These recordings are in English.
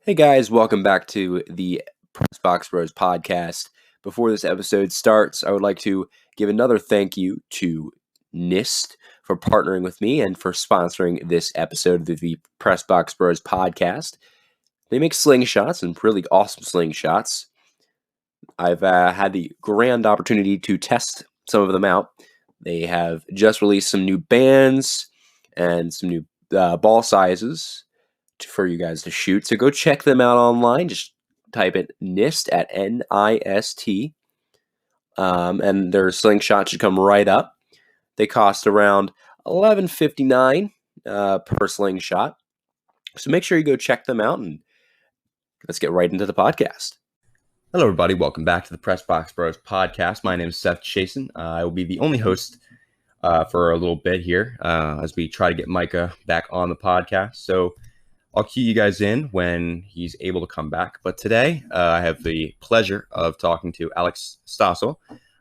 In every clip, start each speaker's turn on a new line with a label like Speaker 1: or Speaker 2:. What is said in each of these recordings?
Speaker 1: Hey guys, welcome back to the Press Box Bros podcast. Before this episode starts, I would like to give another thank you to NIST for partnering with me and for sponsoring this episode of the Press Box Bros podcast. They make slingshots and really awesome slingshots. I've had the grand opportunity to test some of them out. They have just released some new bands and some new ball sizes for you guys to shoot. So go check them out online. Just type in NIST at NIST. And their slingshot should come right up. They cost around $11.59 per slingshot. So make sure you go check them out and let's get right into the podcast. Hello, everybody. Welcome back to the Press Box Bros podcast. My name is Seth Chason. I will be the only host for a little bit here as we try to get Micah back on the podcast. So I'll cue you guys in when he's able to come back. But today, I have the pleasure of talking to Alex Stoessel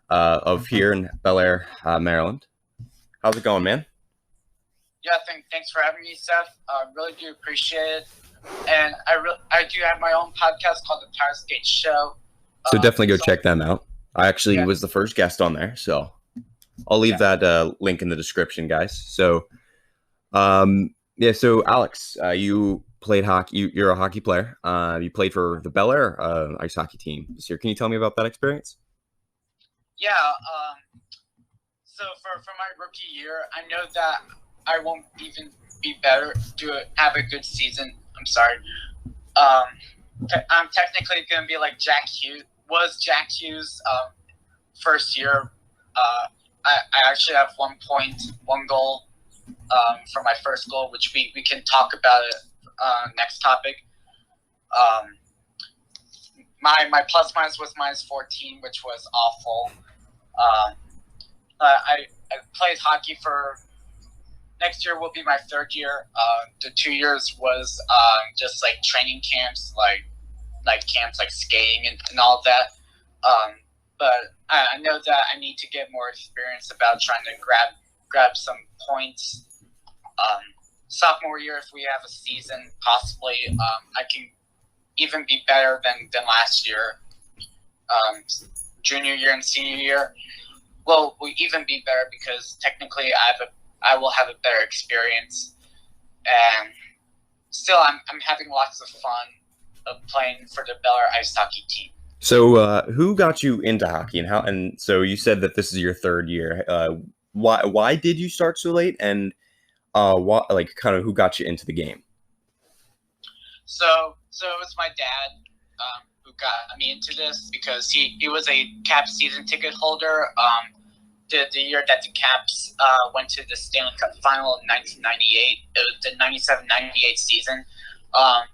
Speaker 1: of here in Bel Air, Maryland. How's it going, man?
Speaker 2: Yeah, thanks for having me, Seth. Really do appreciate it. And I do have my own podcast called The Tire Skate Show.
Speaker 1: So definitely go check them out. I actually was the first guest on there, so I'll leave that link in the description, guys. So, so Alex, you played hockey. You're a hockey player. You played for the Bel Air ice hockey team this year. Can you tell me about that experience?
Speaker 2: Yeah. So for my rookie year, I know that I won't even be better to have a good season. I'm sorry. I'm technically going to be like Jack Hughes. Jack Hughes' first year. I actually have 1 point, 1 goal for my first goal, which we can talk about it next topic. My plus minus was -14, which was awful. I played hockey for next year will be my 3rd year. The 2 years was just like training camps, like camps like skating and all that. But I know that I need to get more experience about trying to grab some points. Sophomore year, if we have a season, possibly I can even be better than last year. Junior year and senior year will even be better because technically I will have a better experience. And still, I'm having lots of fun of playing for the Bel Air ice hockey team.
Speaker 1: So, who got you into hockey, and how? And so you said that this is your 3rd year. Why did you start so late, and who got you into the game?
Speaker 2: So it was my dad who got me into this because he was a Caps season ticket holder. The year that the Caps went to the Stanley Cup final in 1998, it was the 97-98 season. I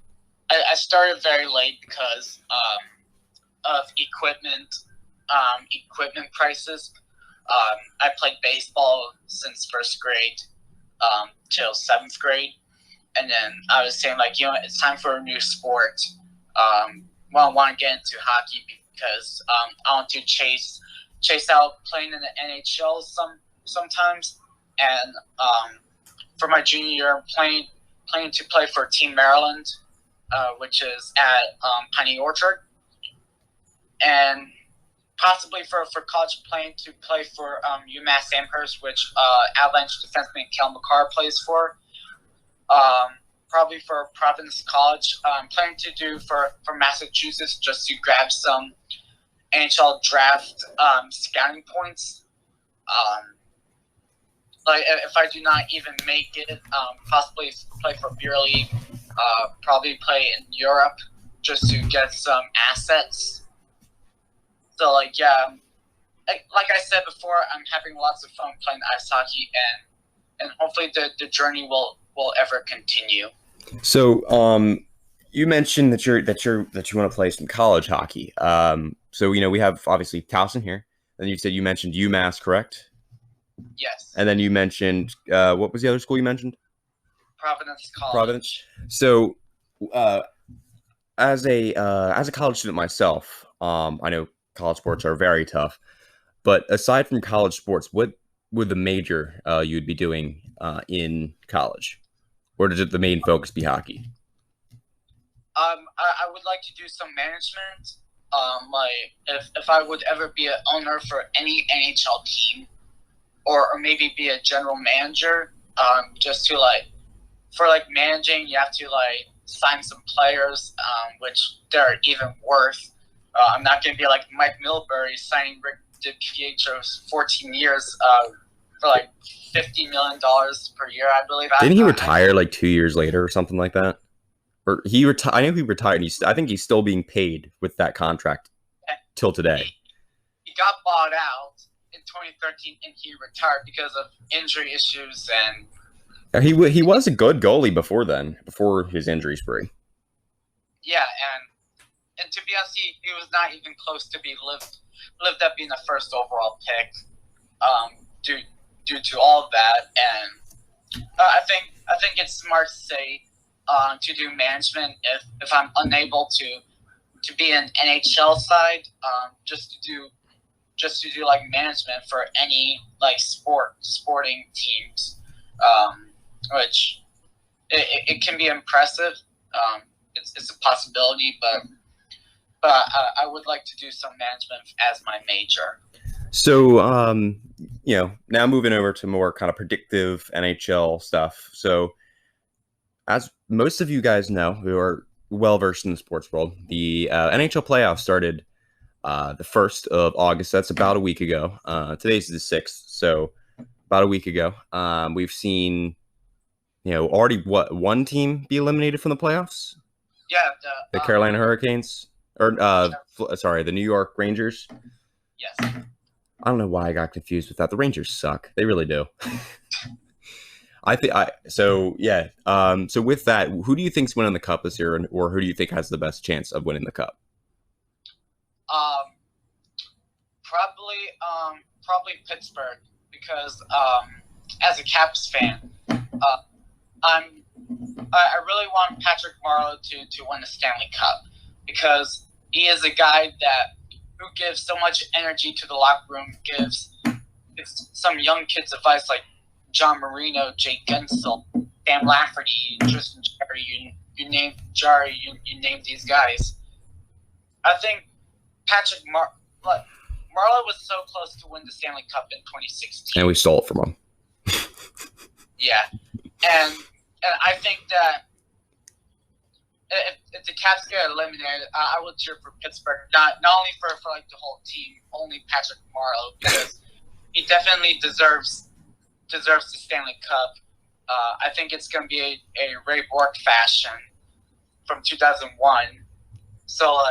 Speaker 2: started very late because of equipment prices. I played baseball since 1st grade till 7th grade, and then I was saying it's time for a new sport. I want to get into hockey because I want to chase out playing in the NHL sometimes, and for my junior year, I'm planning to play for Team Maryland, which is at Piney Orchard, and possibly for college planning to play for UMass Amherst, which Avalanche defenseman Kel McCarr plays for. Probably for Providence College. I'm planning to do for Massachusetts just to grab some NHL draft scouting points. If I do not even make it, possibly play for Beer League. Probably play in Europe just to get some assets. So like I said before, I'm having lots of fun playing ice hockey, and hopefully the journey will ever continue.
Speaker 1: So you mentioned that you want to play some college hockey. So we have obviously Chason here, and you mentioned UMass, correct?
Speaker 2: Yes.
Speaker 1: And then you mentioned what was the other school you mentioned?
Speaker 2: Providence College.
Speaker 1: Providence. So as a college student myself, I know college sports are very tough, but aside from college sports, what would the major you'd be doing in college? Or does the main focus be hockey?
Speaker 2: I would like to do some management. Like if I would ever be an owner for any NHL team, or maybe be a general manager, just to for managing, you have to sign some players, which they're even worth. I'm not going to be like Mike Milbury signing Rick DiPietro's 14 years for $50 million per year, I believe.
Speaker 1: Didn't he retire 2 years later or something like that? Or he retired? I know he retired. I think he's still being paid with that contract till today.
Speaker 2: He got bought out in 2013 and he retired because of injury issues, and
Speaker 1: he was a good goalie before then, before his injury spree.
Speaker 2: Yeah, and to be honest, he was not even close to be lived up being the first overall pick, due to all of that. And I think it's smart to say to do management if I'm unable to be an NHL side, just to do management for any sporting teams, which it can be impressive. It's a possibility, but I would like to do some management as my major.
Speaker 1: So, now moving over to more kind of predictive NHL stuff. So, as most of you guys know, who are well versed in the sports world, the NHL playoffs started the 1st of August. That's about a week ago. Today's the 6th, so about a week ago. We've seen, already one team be eliminated from the playoffs.
Speaker 2: Yeah,
Speaker 1: the Carolina Hurricanes, or the New York Rangers.
Speaker 2: Yes.
Speaker 1: I don't know why I got confused with that. The Rangers suck. They really do. So with that, who do you think's winning the cup this year, or who do you think has the best chance of winning the cup?
Speaker 2: Probably Pittsburgh, because as a Caps fan, I really want Patrick Marleau to win the Stanley Cup, because he is a guy who gives so much energy to the locker room, gives some young kids advice like John Marino, Jake Gensel, Sam Lafferty, Tristan Jarry. You name Jarry, you name these guys. I think Patrick Marleau was so close to win the Stanley Cup in 2016.
Speaker 1: And we stole it from him.
Speaker 2: Yeah. And I think that if the Caps get eliminated, I would cheer for Pittsburgh. Not only for the whole team, only Patrick Marleau, because he definitely deserves the Stanley Cup. I think it's going to be a Ray Bourque fashion from 2001. So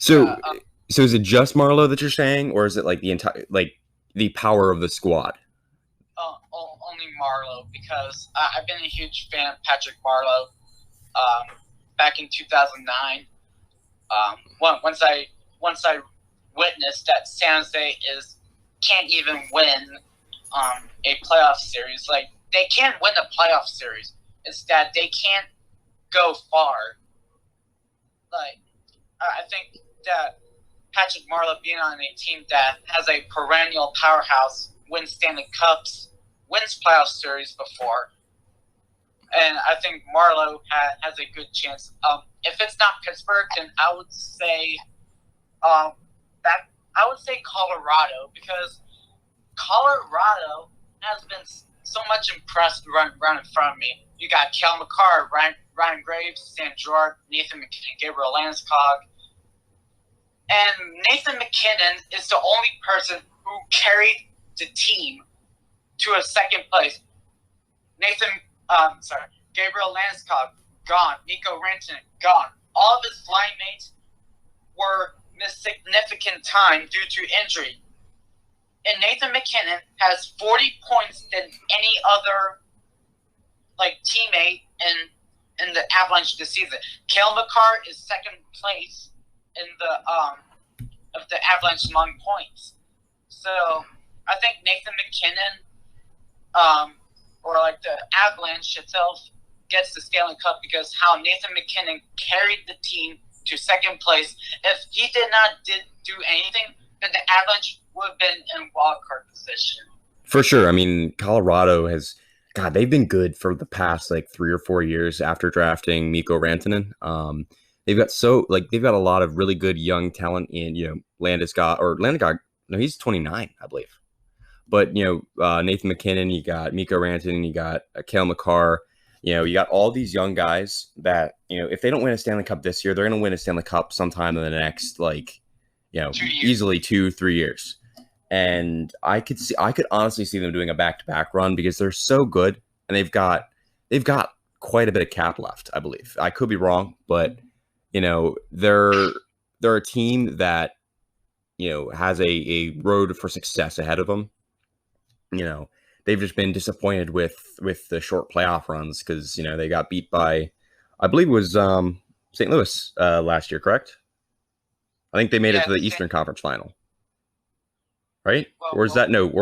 Speaker 1: So is it just Marleau that you're saying, or is it the entire the power of the squad?
Speaker 2: Only Marleau, because I've been a huge fan of Patrick Marleau. Back in 2009, once I witnessed that San Jose can't even win a playoff series. They can't win a playoff series. It's that they can't go far. I think that Patrick Marleau being on a team that has a perennial powerhouse, wins Stanley Cups, wins playoff series before, and I think Marleau has a good chance. If it's not Pittsburgh, then I would say Colorado, because Colorado has been so much impressed running in front of me. You got Kel McCarr, Ryan Graves, Sam Girard, Nathan McKinnon, Gabriel Landeskog. And Nathan McKinnon is the only person who carried the team to a second place. Gabriel Landeskog, gone. Mikko Rantanen, gone. All of his line mates missed significant time due to injury. And Nathan McKinnon has 40 points than any other teammate in the Avalanche this season. Kel McCarr is second place in the Avalanche among points. So I think Nathan McKinnon, or the Avalanche itself, gets the Stanley Cup because how Nathan McKinnon carried the team to second place. If he did not do anything, then the Avalanche would have been in wildcard position.
Speaker 1: For sure. I mean, Colorado has God, they've been good for the past like 3 or 4 years after drafting Mikko Rantanen. They've got a lot of really good young talent in Landeskog. No, he's 29, I believe. But Nathan McKinnon, you got Mikko Rantanen, you got Cale Makar. You got all these young guys that if they don't win a Stanley Cup this year, they're going to win a Stanley Cup sometime in the next easily 2-3 years. And I could honestly see them doing a back-to-back run because they're so good and they've got quite a bit of cap left, I believe. I could be wrong, but they're a team that has a road for success ahead of them. They've just been disappointed with the short playoff runs because they got beat by, I believe it was St. Louis last year, correct? I think they made it to the Eastern Conference Final. Right? Or was that Nashville?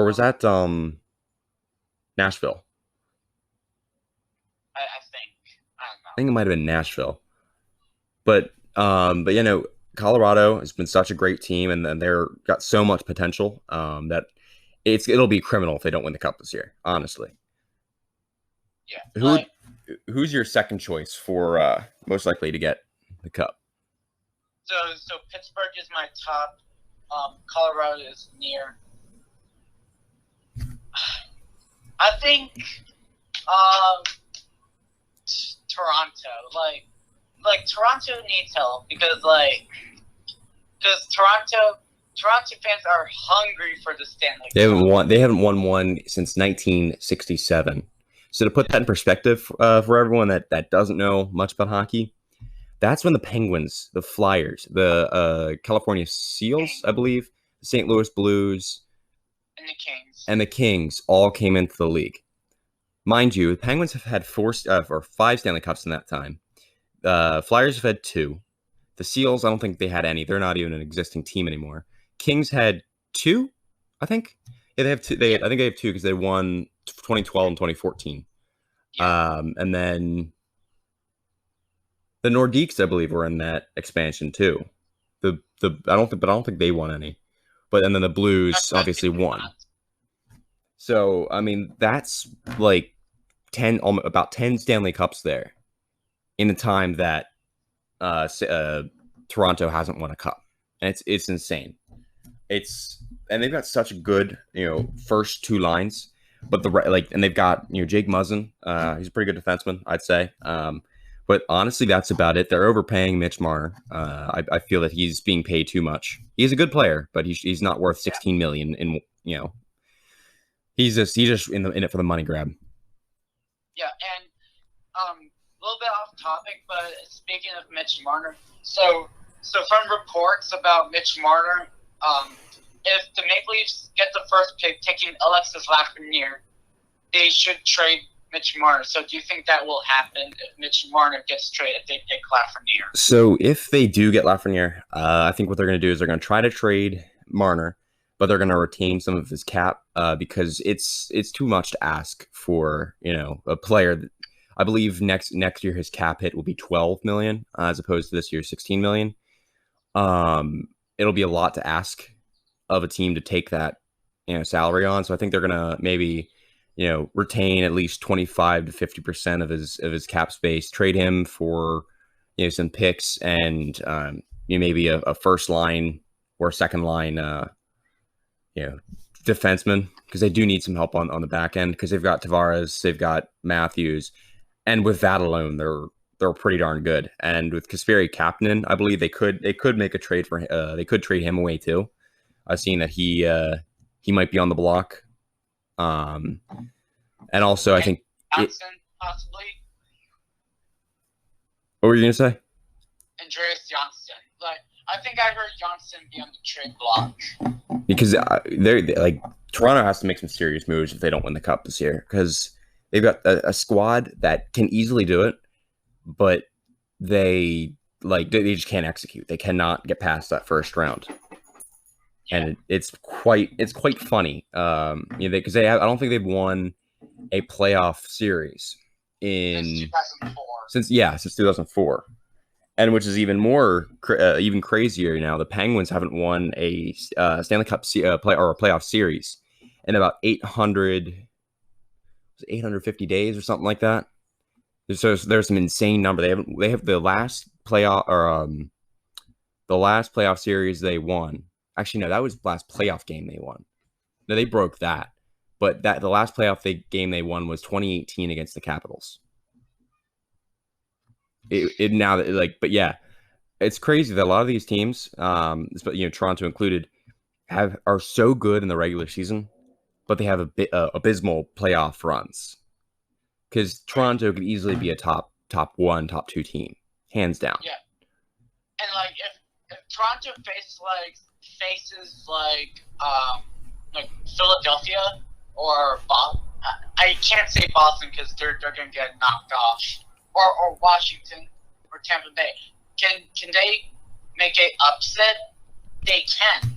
Speaker 2: I think. I don't know.
Speaker 1: I think it might have been Nashville. But Colorado has been such a great team, and they're got so much potential that it'll be criminal if they don't win the Cup this year, honestly.
Speaker 2: Yeah.
Speaker 1: Who's your second choice for most likely to get the Cup?
Speaker 2: So Pittsburgh is my top. Colorado is near. I think Toronto. Like Toronto needs help because Toronto fans are hungry for the Stanley Cup.
Speaker 1: They haven't won one since 1967. So to put that in perspective for everyone that doesn't know much about hockey, that's when the Penguins, the Flyers, the California Seals, I believe, the St. Louis Blues, and the Kings all came into the league. Mind you, the Penguins have had 5 Stanley Cups in that time. Flyers have had 2. The Seals, I don't think they had any. They're not even an existing team anymore. Kings had 2, I think. Yeah, they have 2. I think they have 2 because they won 2012 and 2014. Yeah. And then the Nordiques, I believe, were in that expansion too. I don't think they won any. And then the Blues obviously won. So I mean, that's like about 10 Stanley Cups there in the time that Toronto hasn't won a cup, and it's insane. And they've got such a good first 2 lines, but and they've got Jake Muzzin. He's a pretty good defenseman, I'd say. But honestly, that's about it. They're overpaying Mitch Marner. I feel that he's being paid too much. He's a good player, but he's not worth $16 million. He's just in it for the money grab.
Speaker 2: Yeah, and a little bit off topic, but speaking of Mitch Marner, so from reports about Mitch Marner, if the Maple Leafs get the first pick, taking Alexis Lafreniere, they should trade Mitch Marner. So do you think that will happen if Mitch Marner gets traded if they pick Lafreniere?
Speaker 1: So if they do get Lafreniere, I think what they're going to do is they're going to try to trade Marner, but they're going to retain some of his cap because it's too much to ask for a player that, I believe next year his cap hit will be $12 million as opposed to this year's $16 million. It'll be a lot to ask of a team to take that salary on. So I think they're going to maybe retain at least 25 to 50% of his cap space, trade him for some picks and maybe a first line or second line defenseman, because they do need some help on the back end because they've got Tavares, they've got Matthews, and with that alone they're pretty darn good. And with Kasperi Kapanen, I believe they could make a trade for they could trade him away too. I've seen that he might be on the block. And also, I think
Speaker 2: Johnson, possibly.
Speaker 1: What were you gonna say?
Speaker 2: Andreas Johnson. I think I heard Johnson be on the trade block.
Speaker 1: Because they're Toronto has to make some serious moves if they don't win the cup this year, because they've got a squad that can easily do it, but they just can't execute. They cannot get past that first round. And it's quite funny, because I don't think they've won a playoff series since 2004, and which is even more even crazier now. The Penguins haven't won a Stanley Cup playoff series in about 800. 850 days or something like that. There's some insane number. They have the last playoff the last playoff series they won. Actually, no, that was the last playoff game they won. No, they broke that. But the last playoff game they won was 2018 against the Capitals. But yeah, it's crazy that a lot of these teams, Toronto included, are so good in the regular season, but they have abysmal playoff runs. Because Toronto could easily be a top 1, top 2 team, hands down.
Speaker 2: Yeah, and like if Toronto faces Philadelphia or Boston, I can't say Boston because they're gonna get knocked off, or Washington or Tampa Bay. Can they make a upset? They can,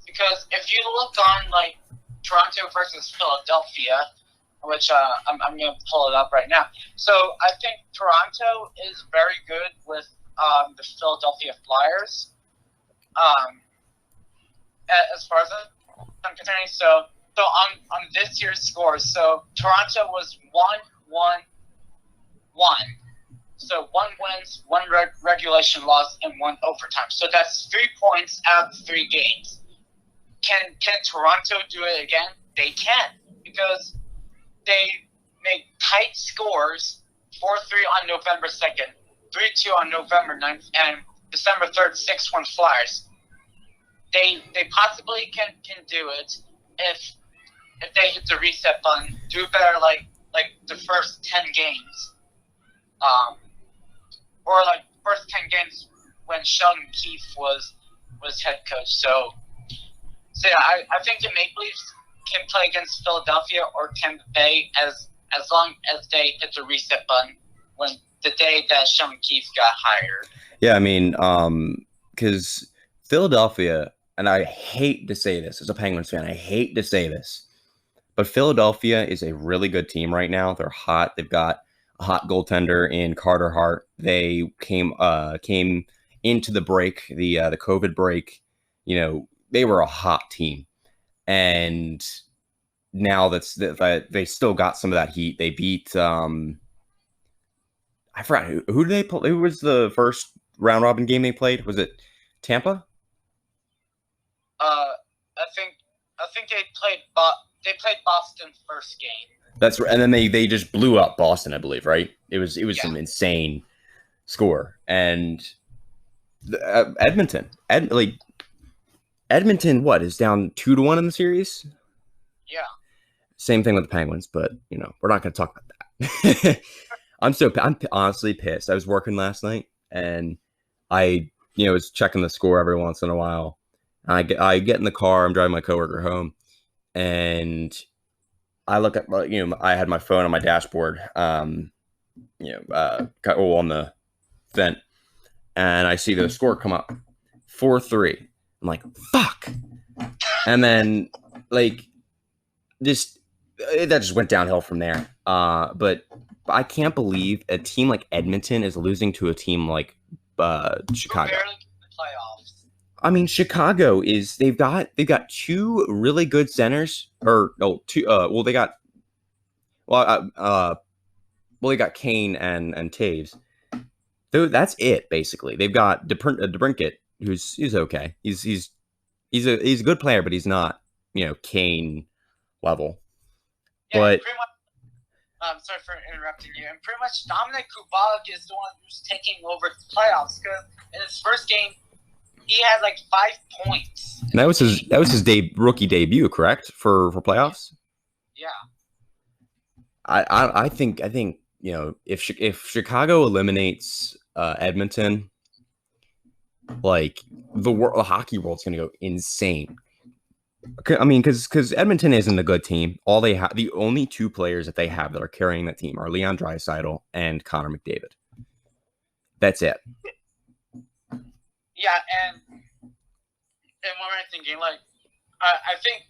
Speaker 2: because if you look on like Toronto versus Philadelphia, which I'm going to pull it up right now. So I think Toronto is very good with the Philadelphia Flyers, as far as I'm concerned. So on this year's scores, so Toronto was 1-1-1. So 1 wins, 1 regulation loss, and 1 overtime. So that's 3 points out of 3 games. Can Toronto do it again? They can, because they made tight scores, 4-3 on November 2nd, 3-2 on November 9th, and December 3rd, 6-1 Flyers. They possibly can do it if they hit the reset button, do better like the first 10 games. Or like first 10 games when Sheldon Keefe was head coach. So yeah, I think the Maple Leafs can play against Philadelphia or Tampa Bay as long as they hit the reset button when the day that Sheldon Keefe got hired.
Speaker 1: Yeah, I mean, because Philadelphia, and I hate to say this as a Penguins fan, I hate to say this, but Philadelphia is a really good team right now. They're hot. They've got a hot goaltender in Carter Hart. They came into the break, the COVID break. They were a hot team, and now that they still got some of that heat. They beat I forgot who did they play. Who was the first round robin game they played? Was it Tampa?
Speaker 2: I think they played Boston first game.
Speaker 1: That's right, and then they just blew up Boston, I believe. Right? It was some insane score, and Edmonton. Edmonton, what, is down 2-1 in the series?
Speaker 2: Yeah.
Speaker 1: Same thing with the Penguins, but we're not going to talk about that. I'm honestly pissed. I was working last night, and I was checking the score every once in a while. I get in the car. I'm driving my coworker home, and I look at I had my phone on my dashboard, on the vent, and I see the score come up 4-3. I'm like, fuck. And then that just went downhill from there. But I can't believe a team like Edmonton is losing to a team like Chicago.
Speaker 2: Barely in the playoffs.
Speaker 1: I mean, Chicago they've got 2 really good centers, or no, 2. They got Kane and Taves. Though that's it basically. They've got DeBrincat, who's okay. He's a good player, but he's not Kane level.
Speaker 2: Yeah,
Speaker 1: but
Speaker 2: pretty much, I'm sorry for interrupting you. And pretty much Dominic Kubalik is the one who's taking over the playoffs, because in his first game he had like 5 points.
Speaker 1: And that was his rookie debut, correct, for playoffs?
Speaker 2: Yeah.
Speaker 1: I think if Chicago eliminates Edmonton, like the hockey world's going to go insane. I mean, because Edmonton isn't a good team. The only 2 players that they have that are carrying that team are Leon Draisaitl and Connor McDavid. That's it.
Speaker 2: Yeah, and what am I thinking? Like, I think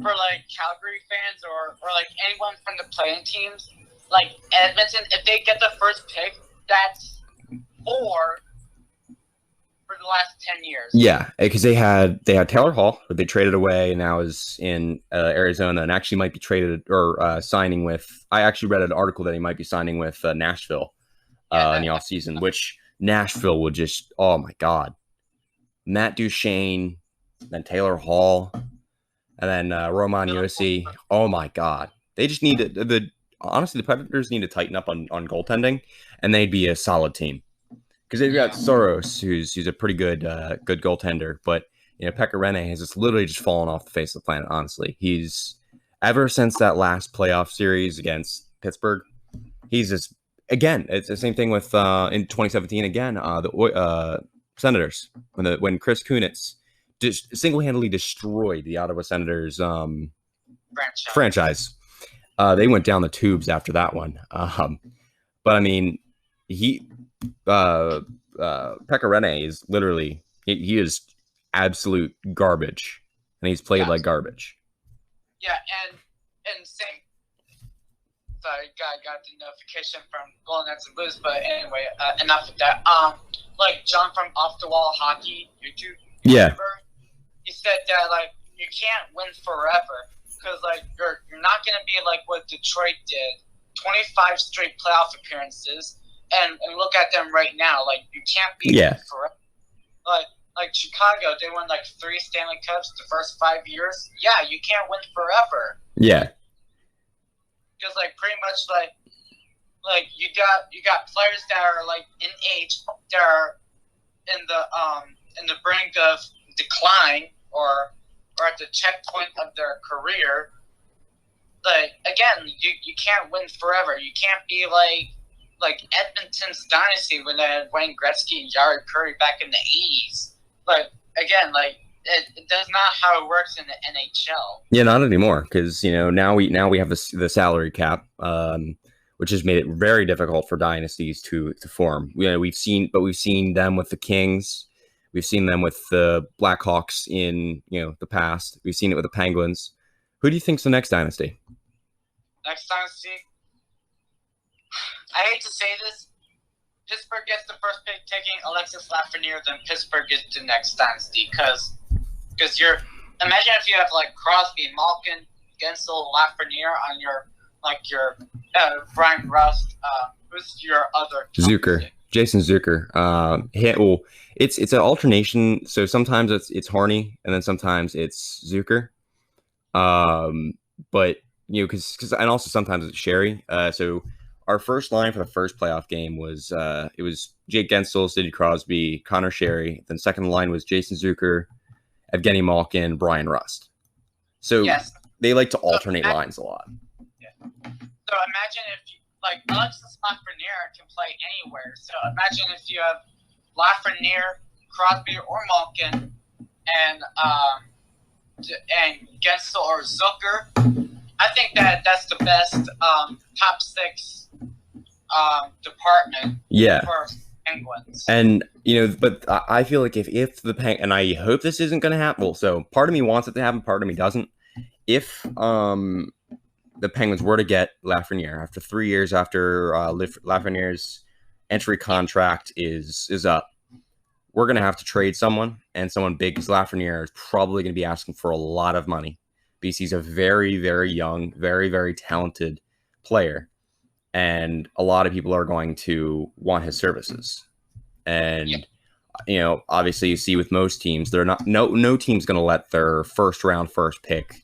Speaker 2: for like Calgary fans or like anyone from the playing teams, like Edmonton, if they get the first pick, that's 4 for the last 10 years.
Speaker 1: Yeah, because they had Taylor Hall, who they traded away, and now is in Arizona, and actually might be traded or signing with. I actually read an article that he might be signing with Nashville in the offseason, which Nashville would just, oh my God. Matt Duchene, then Taylor Hall, and then Roman Yossi. Oh my God. They just need honestly, the Predators need to tighten up on goaltending, and they'd be a solid team. Because they've got Soros, who's a pretty good goaltender, but Pekka Rinne has just literally just fallen off the face of the planet. Honestly, he's ever since that last playoff series against Pittsburgh, he's just again. It's the same thing with in 2017 again. The Senators when Chris Kunitz just single-handedly destroyed the Ottawa Senators franchise. They went down the tubes after that one. But I mean, Pekka Rinne is literally he is absolute garbage, and he's played like garbage.
Speaker 2: Yeah, and same. Sorry, got the notification from Golden Knights and Blues, but anyway, enough of that. Like John from Off the Wall Hockey YouTuber, he said that like you can't win forever because like you're not gonna be like what Detroit did, 25 straight playoff appearances. And look at them right now. Like you can't be forever. Like Chicago, they won like 3 Stanley Cups the first 5 years. Yeah, you can't win forever.
Speaker 1: Yeah.
Speaker 2: Because like pretty much like you got players that are like in age, that are in the brink of decline or at the checkpoint of their career. Like again, you can't win forever. You can't be like Edmonton's dynasty when they had Wayne Gretzky and Jari Kurri back in the 80s. But again, like it does not how it works in the NHL.
Speaker 1: Yeah, not anymore because now we have the salary cap, which has made it very difficult for dynasties to form. We've seen them with the Kings, we've seen them with the Blackhawks in the past. We've seen it with the Penguins. Who do you think's the next dynasty?
Speaker 2: Next dynasty. I hate to say this, Pittsburgh gets the first pick taking Alexis Lafreniere, then Pittsburgh gets the next dynasty because imagine if you have like Crosby, Malkin, Gensel, Lafreniere on your Brian Rust, who's your other
Speaker 1: Zucker, Jason Zucker. It's an alternation. So sometimes it's Harney and then sometimes it's Zucker. But because and also sometimes it's Sherry. So. Our first line for the first playoff game was it was Jake Gensel, Sidney Crosby, Connor Sherry. Then second line was Jason Zucker, Evgeny Malkin, Brian Rust. So they like to alternate lines a lot.
Speaker 2: Yeah. So imagine if Alexis Lafreniere can play anywhere. So imagine if you have Lafreniere, Crosby, or Malkin, and Gensel or Zucker. I think that's the best top 6 department for Penguins.
Speaker 1: And but I feel like if the and I hope this isn't going to happen. Well, so part of me wants it to happen, part of me doesn't. If the Penguins were to get Lafreniere after 3 years after Lafreniere's entry contract is up, we're going to have to trade someone, and someone big because Lafreniere is probably going to be asking for a lot of money. Because he's a very, very young, very, very talented player. And a lot of people are going to want his services. And, obviously you see with most teams, they're not, no team's going to let their first pick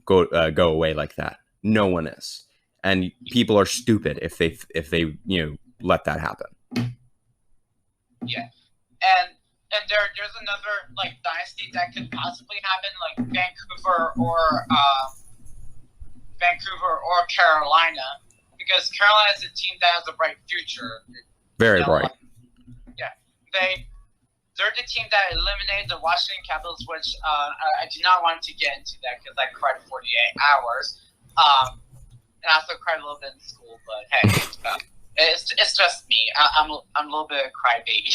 Speaker 1: go away like that. No one is. And people are stupid if they let that happen.
Speaker 2: Yeah. And there's another dynasty that could possibly happen, like Vancouver or Carolina, because Carolina is a team that has a bright future.
Speaker 1: Very bright.
Speaker 2: They're the team that eliminated the Washington Capitals, which I do not want to get into that because I cried 48 hours, and I also cried a little bit in school. But hey, it's just me. I'm a little bit of a crybaby.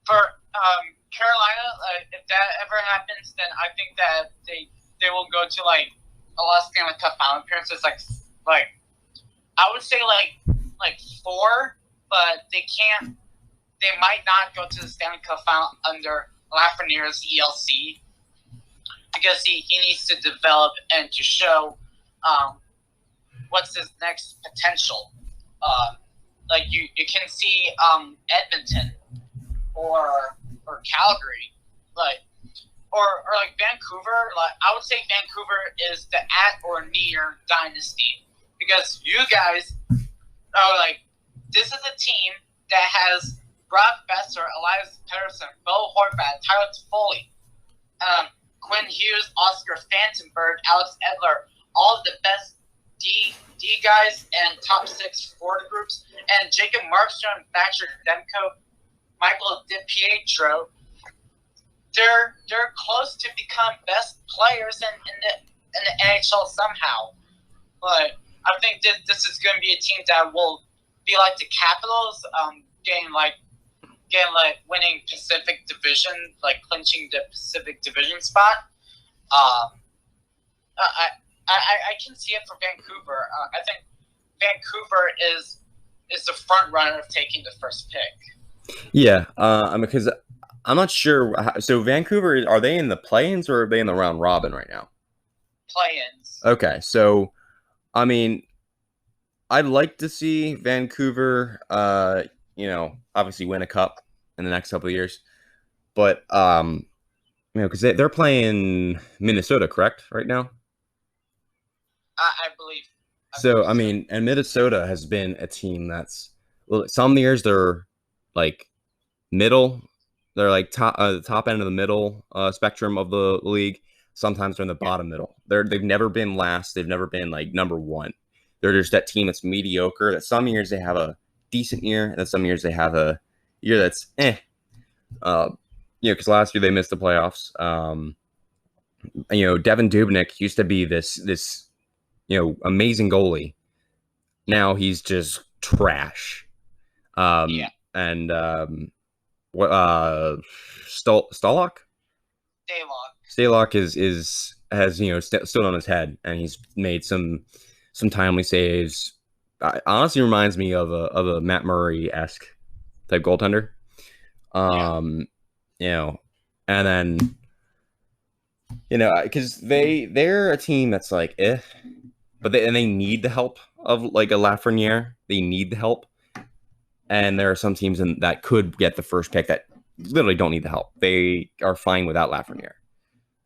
Speaker 2: For Carolina, if that ever happens, then I think that they will go to a lot of Stanley Cup final appearances. I would say like 4, but they can't they might not go to the Stanley Cup final under Lafreniere's ELC because he needs to develop and to show what's his next potential. Like you can see Edmonton or Calgary, or like Vancouver. Like I would say Vancouver is the at or near dynasty because you guys are like, this is a team that has Brock Besser, Elias Pettersson, Bo Horvat, Tyler Toffoli, Quinn Hughes, Oscar Fantenberg, Alex Edler, all of the best D guys and top 6 forward groups, and Jacob Markstrom, Thatcher Demko, Michael DiPietro. They're close to become best players in the NHL somehow. But I think that this is going to be a team that will be like the Capitals, winning Pacific Division, like clinching the Pacific Division spot. I can see it for Vancouver. I think Vancouver is the front runner of taking the first pick.
Speaker 1: Yeah, because I'm not sure. So Vancouver, are they in the play-ins or are they in the round robin right now?
Speaker 2: Play-ins.
Speaker 1: Okay, so I mean, I'd like to see Vancouver, obviously win a cup in the next couple of years, but because they're playing Minnesota, correct, right now?
Speaker 2: I believe.
Speaker 1: So, I mean, and Minnesota has been a team that's, well, some years they're like middle. They're like the top end of the middle spectrum of the league. Sometimes they're in the bottom middle. They've never been last. They've never been like number one. They're just that team that's mediocre. That some years they have a decent year, and then some years they have a year that's because last year they missed the playoffs. Devin Dubnyk used to be this amazing goalie. Now he's just trash. And Stalock? Stalock has stood on his head, and he's made some timely saves. Honestly, reminds me of a Matt Murray-esque type goaltender. And then because they're a team that's like but they need the help of like a Lafreniere. They need the help, and there are some teams that could get the first pick that literally don't need the help. They are fine without Lafreniere.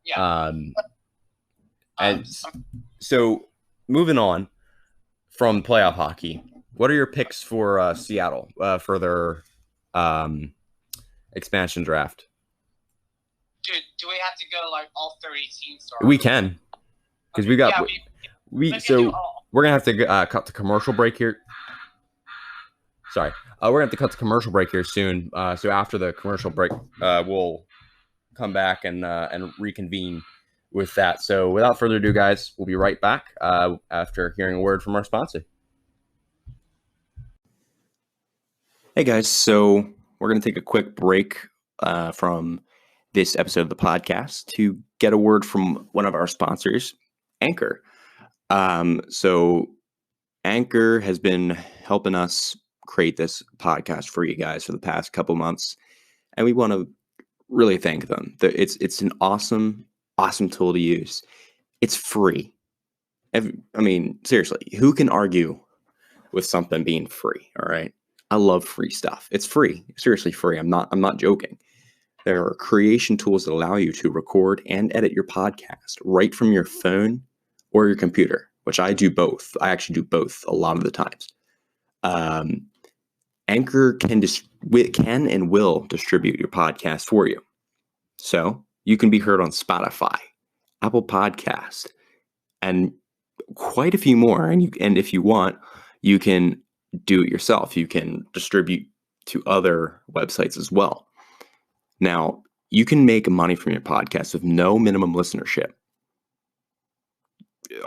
Speaker 2: Yeah.
Speaker 1: And so moving on from playoff hockey, what are your picks for Seattle for their expansion draft?
Speaker 2: Dude, do we have to go like all 30 teams?
Speaker 1: We can, because we got we're gonna have to cut the commercial break here. Sorry, we're gonna have to cut the commercial break here soon. So after the commercial break, we'll come back and reconvene with that. So without further ado, guys, we'll be right back after hearing a word from our sponsor. Hey guys, so we're gonna take a quick break from this episode of the podcast to get a word from one of our sponsors, Anchor. So Anchor has been helping us create this podcast for you guys for the past couple months, and we want to really thank them. It's an awesome tool to use. It's free. I mean, seriously, who can argue with something being free? All right, I love free stuff. It's free, seriously free. I'm not joking. There are creation tools that allow you to record and edit your podcast right from your phone or your computer, which I do both. I actually do both a lot of the times. Anchor can and will distribute your podcast for you. So you can be heard on Spotify, Apple Podcast, and quite a few more. And if you want, you can do it yourself. You can distribute to other websites as well. Now, you can make money from your podcast with no minimum listenership.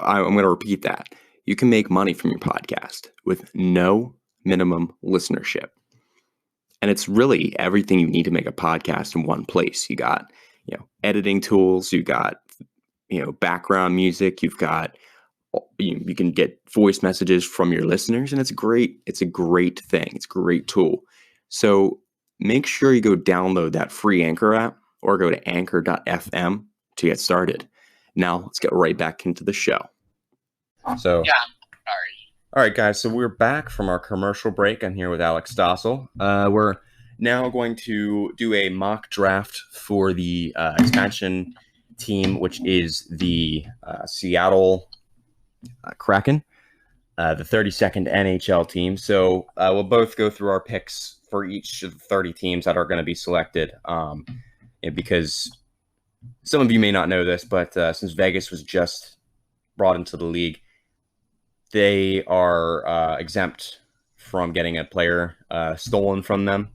Speaker 1: I'm going to repeat that. You can make money from your podcast with no minimum listenership. And it's really everything you need to make a podcast in one place. You got, editing tools, you got, background music, you've got, you can get voice messages from your listeners, and it's great. It's a great thing. It's a great tool. So make sure you go download that free Anchor app or go to anchor.fm to get started. Now, let's get right back into the show. So,
Speaker 2: Yeah, sorry.
Speaker 1: All right, guys. So we're back from our commercial break. I'm here with Alex Stoessel. We're now going to do a mock draft for the expansion team, which is the Seattle Kraken, the 32nd NHL team. So we'll both go through our picks for each of the 30 teams that are going to be selected. Because some of you may not know this, but since Vegas was just brought into the league, they are exempt from getting a player stolen from them.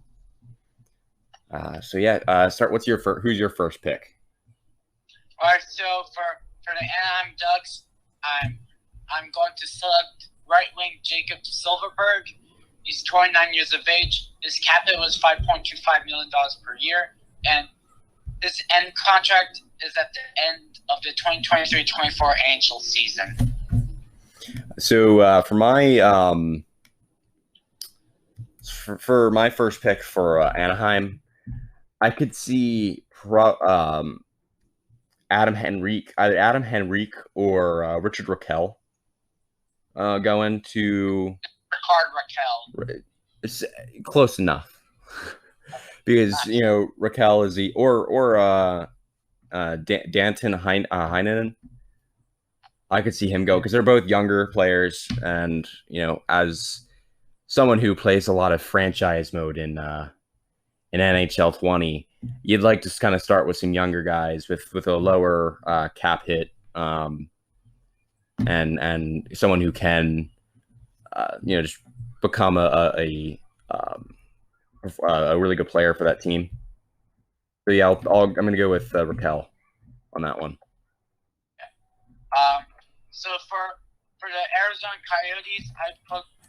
Speaker 1: Start. Who's your first pick?
Speaker 2: All right, so for the Anaheim Ducks, I'm going to select right wing Jacob Silverberg. He's 29 years of age. His cap hit was $5.25 million per year, and his end contract is at the end of the 2023-24 NHL season.
Speaker 1: So for my first pick for Anaheim, I could see Adam Henrique or Richard Raquel going to
Speaker 2: Raquel.
Speaker 1: It's close enough because Raquel is Danton Heinen. I could see him go because they're both younger players, and as someone who plays a lot of franchise mode in NHL 20, you'd like to kind of start with some younger guys with a lower cap hit, and someone who can just become a really good player for that team. So yeah, I'm going to go with Raquel on that one.
Speaker 2: So for the Arizona Coyotes,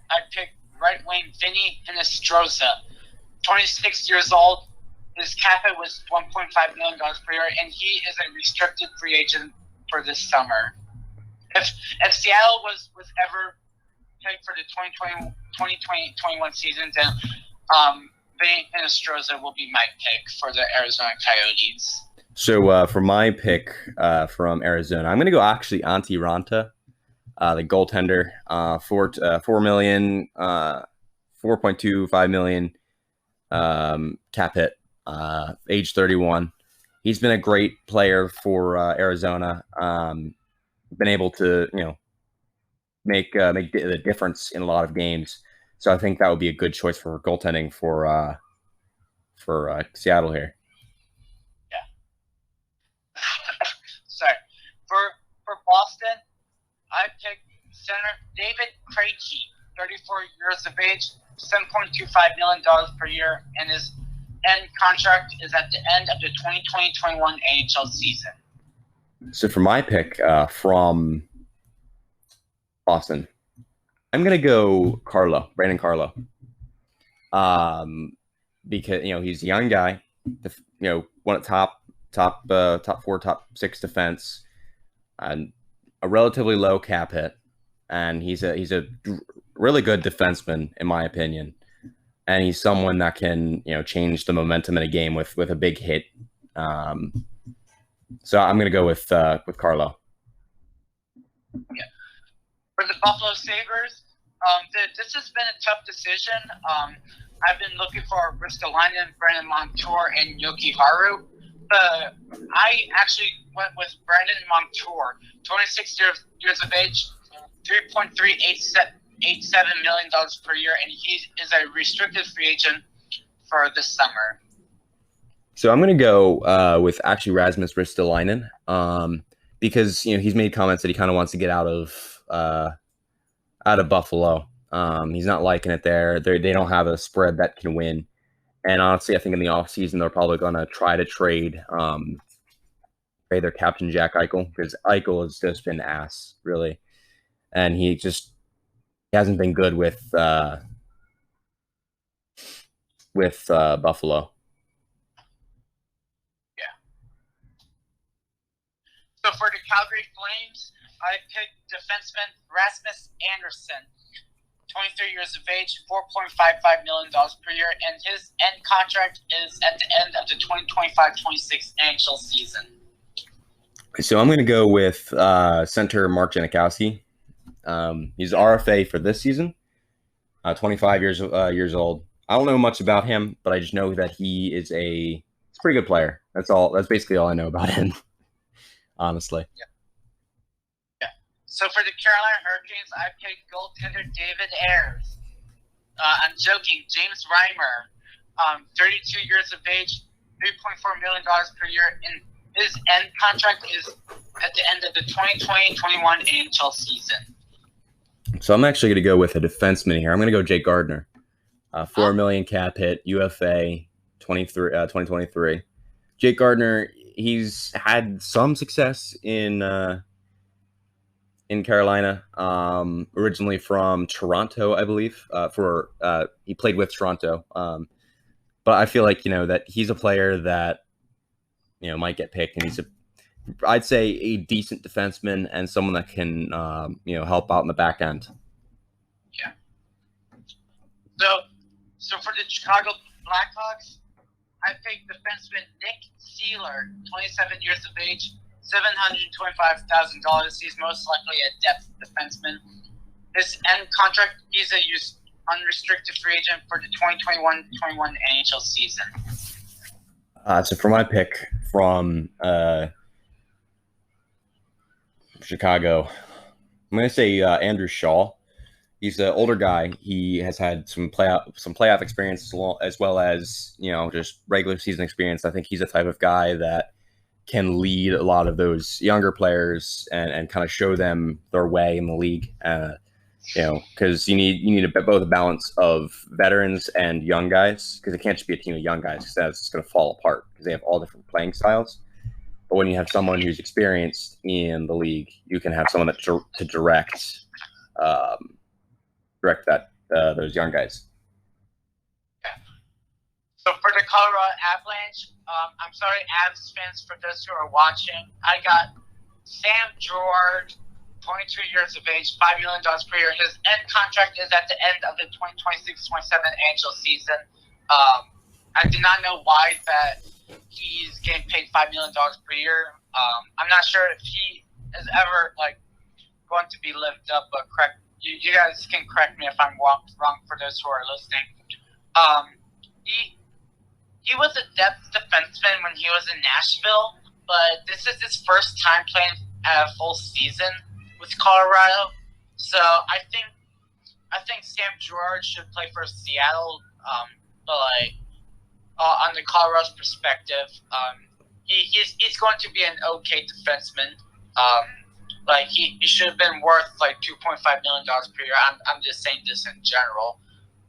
Speaker 2: I picked right wing Vinny Hinostroza, 26 years old. His cap hit was $1.5 million per year, and he is a restricted free agent for this summer. If Seattle was ever picked for the 2020-21 season, then Vinny Hinostroza will be my pick for the Arizona Coyotes.
Speaker 1: So for my pick from Arizona, I'm going to go actually Antti Ranta, the goaltender, $4.25 million cap hit, age 31. He's been a great player for Arizona. Been able to make the difference in a lot of games. So I think that would be a good choice for goaltending for Seattle here.
Speaker 2: Sorry. For Boston, I picked center David Krejci, 34 years of age, $7.25 million per year, and his end contract is at the end of the 2020-21 NHL season.
Speaker 1: So for my pick from Boston, I'm gonna go Brandon Carlo, because he's a young guy, one at top 4, top 6 defense, and a relatively low cap hit, and he's a really good defenseman in my opinion, and he's someone that can change the momentum in a game with a big hit. So I'm gonna go with Carlo.
Speaker 2: Yeah. For the Buffalo Sabres, this has been a tough decision. I've been looking for Ristolainen, Brandon Montour, and Yoki Haru. But I actually went with Brandon Montour, 26 years of age, $3.387 million per year, and he is a restricted free agent for this summer.
Speaker 1: So I'm going to go with actually Rasmus Ristolainen, because he's made comments that he kind of wants to get out of Buffalo. He's not liking it there. They don't have a spread that can win. And honestly, I think in the offseason, they're probably going to try to trade their captain, Jack Eichel, because Eichel has just been ass, really. And he hasn't been good with Buffalo.
Speaker 2: Yeah. So for the Calgary Flames, I picked defenseman Rasmus Andersson, 23 years of age, $4.55 million per year, and his end contract is at the end of the 2025-26 NHL season.
Speaker 1: So I'm going to go with center Mark Janikowski. He's RFA for this season, 25 years old. I don't know much about him, but I just know that he's a pretty good player. That's all. That's basically all I know about him, honestly.
Speaker 2: Yeah. So for the Carolina Hurricanes, I picked goaltender David Ayres. I'm joking. James Reimer, 32 years of age, $3.4 million per year, and his end contract is at the end of the 2020-21 NHL season.
Speaker 1: So I'm actually going to go with a defenseman here. I'm going to go Jake Gardner. $4 million cap hit, UFA, 2023. Jake Gardner, he's had some success in Carolina, originally from Toronto, I believe. He played with Toronto, but I feel like that he's a player that might get picked, and he's I'd say a decent defenseman and someone that can help out in the back end.
Speaker 2: Yeah. So for the Chicago Blackhawks, I picked defenseman Nick Seeler, 27 years of age, $725,000. He's most likely a depth defenseman. His end contract, he's a unrestricted free agent for the 2021-21 NHL season.
Speaker 1: So for my pick from Chicago, I'm going to say Andrew Shaw. He's an older guy. He has had some playoff experience as well as just regular season experience. I think he's the type of guy that can lead a lot of those younger players and kind of show them their way in the league. Because you need both a balance of veterans and young guys, because it can't just be a team of young guys, because that's just going to fall apart because they have all different playing styles. But when you have someone who's experienced in the league, you can have someone to direct those young guys.
Speaker 2: Yeah. So for the Colorado Avalanche, I'm sorry, Avs fans, for those who are watching, I got Sam Girard, 22 years of age, $5 million per year. His end contract is at the end of the 2026-27 NHL season. I do not know why that he's getting paid $5 million per year. I'm not sure if he is ever going to be lived up, but you guys can correct me if I'm wrong for those who are listening. He was a depth defenseman when he was in Nashville, but this is his first time playing a full season with Colorado. So I think Sam Girard should play for Seattle. But on the Colorado's perspective, he's going to be an okay defenseman. He should have been worth $2.5 million per year. I'm just saying this in general,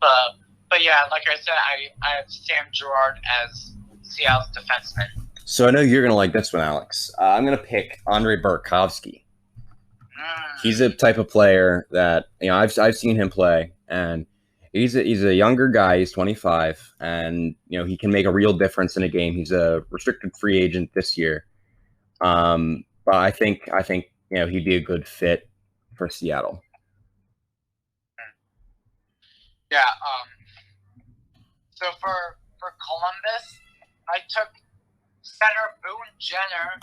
Speaker 2: but yeah, like I said, I have Sam Girard as Seattle's defenseman.
Speaker 1: So I know you're gonna like this one, Alex. I'm gonna pick Andrei Burakovsky. He's a type of player that I've seen him play, and he's a younger guy. He's 25, and he can make a real difference in a game. He's a restricted free agent this year, but I think he'd be a good fit for Seattle.
Speaker 2: Yeah. So for Columbus, I took center Boone Jenner.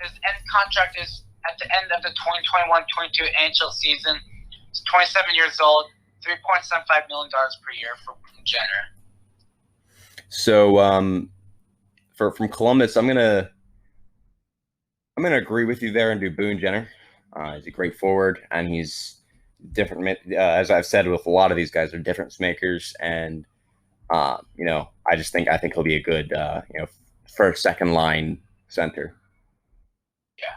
Speaker 2: His end contract is at the end of the 2021-22 NHL season. He's 27 years old, $3.75 million per year for Boone Jenner.
Speaker 1: So from Columbus, I'm gonna agree with you there and do Boone Jenner. He's a great forward, and he's different. As I've said with a lot of these guys, they're difference makers, and I think he'll be a good first, second line center.
Speaker 2: Yeah.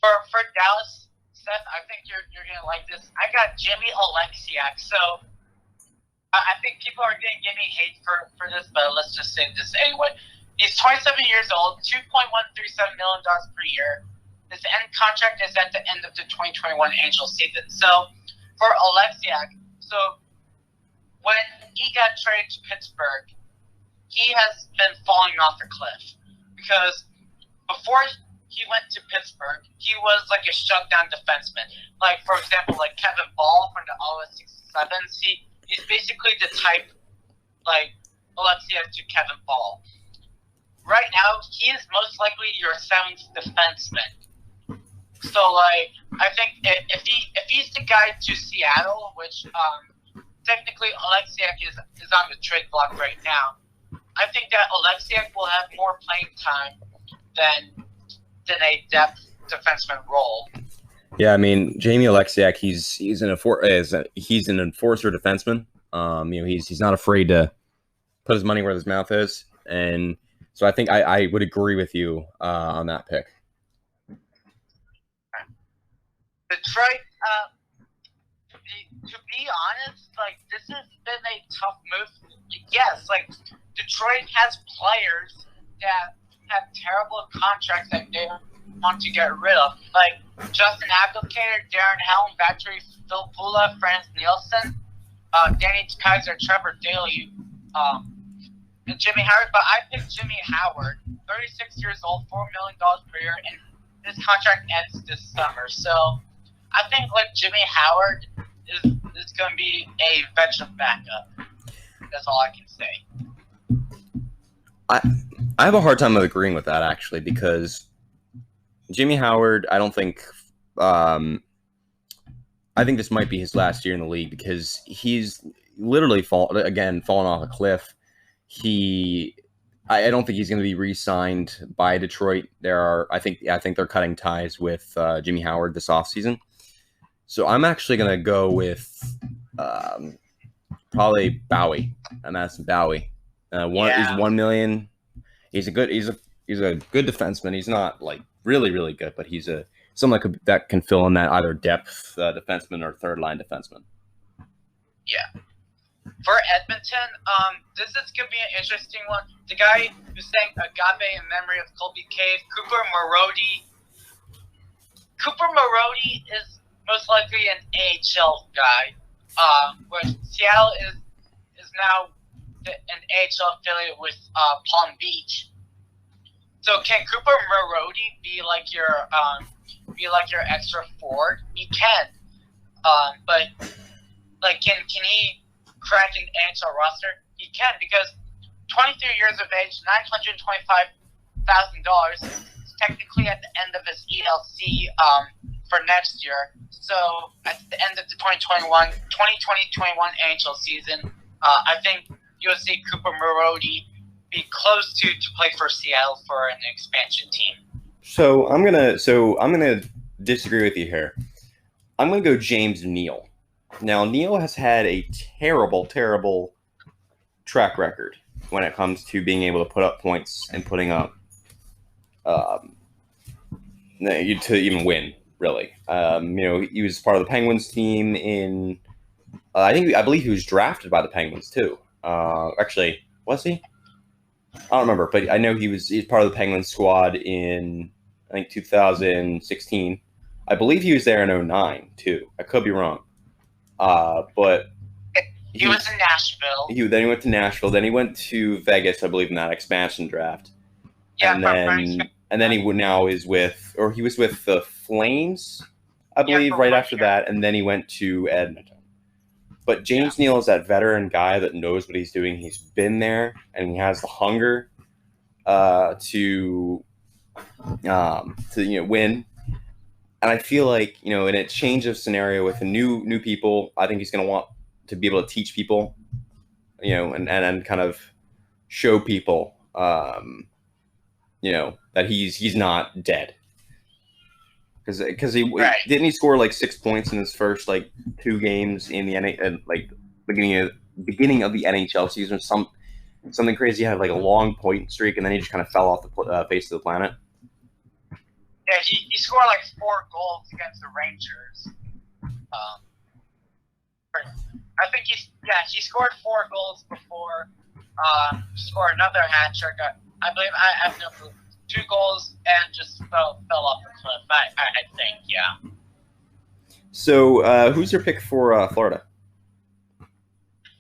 Speaker 2: For Dallas, Seth, I think you're gonna like this. I got Jimmy Oleksiak. So I think people are gonna give me hate for this, but let's just say this anyway. He's 27 years old, $2.137 million per year. His end contract is at the end of the 2021 NHL season. So for Oleksiak, when he got traded to Pittsburgh, he has been falling off the cliff, because before he went to Pittsburgh, he was like a shutdown defenseman. Like, for example, like Kevin Ball from the All-67s, he's basically the type like Oleksiak to Kevin Ball. Right now, he is most likely your seventh defenseman. So, like, I think if he's the guy to Seattle, which technically Oleksiak is on the trade block right now, I think that Oleksiak will have more playing time than a depth defenseman role.
Speaker 1: Yeah, I mean Jamie Oleksiak, he's an enforcer defenseman. He's not afraid to put his money where his mouth is, and so I think I would agree with you on that pick.
Speaker 2: Detroit, to be honest, like, this has been a tough move. Yes, like, Detroit has players that have terrible contracts that they want to get rid of. Like, Justin Abdelkader, Darren Helm, Battery, Phil Pula, Franz Nielsen, Danny Kaiser, Trevor Daley, and Jimmy Howard. But I picked Jimmy Howard, 36 years old, $4 million per year, and his contract ends this summer. So I think, like, Jimmy Howard is going to be a veteran backup. That's all I can say.
Speaker 1: I have a hard time agreeing with that, actually, because Jimmy Howard, I don't think I think this might be his last year in the league, because he's literally fallen off a cliff. I don't think he's going to be re-signed by Detroit. I think they're cutting ties with Jimmy Howard this offseason. So I'm actually going to go with probably Bowie, and that's Bowie. He's $1 million. He's a good defenseman. He's not like really, really good, but he's someone that can fill in that either depth defenseman or third line defenseman.
Speaker 2: Yeah. For Edmonton, this is going to be an interesting one. The guy who sang Agape in memory of Colby Cave, Cooper Marody. Cooper Marody is most likely an AHL guy, where Seattle is now an AHL affiliate with Palm Beach. So can Cooper Marody be like your extra forward? He can, but like can he crack an NHL roster? He can, because 23 years of age, $925,000 is technically at the end of his ELC for next year. So at the end of the 2020-21 NHL season, I think you'll see Cooper Marody be close to play for Seattle for an expansion team.
Speaker 1: So I'm gonna disagree with you here. I'm gonna go James Neal. Now, Neal has had a terrible, terrible track record when it comes to being able to put up points and putting up to even win. Really, he was part of the Penguins team in. I believe he was drafted by the Penguins too. Actually, was he? I don't remember, but I know he's part of the Penguins squad in, I think, 2016. I believe he was there in 2009 too. I could be wrong. But
Speaker 2: he was in Nashville.
Speaker 1: Then he went to Nashville. Then he went to Vegas, I believe, in that expansion draft.
Speaker 2: Yeah,
Speaker 1: and then he was with the Flames, I believe, right after that. And then he went to Edmonton. But James Neal is that veteran guy that knows what he's doing. He's been there, and he has the hunger to win. And I feel like, in a change of scenario with new people, I think he's going to want to be able to teach people, and kind of show people, that he's not dead. Because he didn't he score like 6 points in his first like 2 games in the beginning of the NHL season, something crazy. He had like a long point streak, and then he just kind of fell off the face of the planet.
Speaker 2: Yeah, he scored like 4 goals against the Rangers. I think he scored 4 goals before scored another hat trick. I believe I have no clue. 2 goals and just fell off the cliff. I think, yeah.
Speaker 1: So, who's your pick for Florida?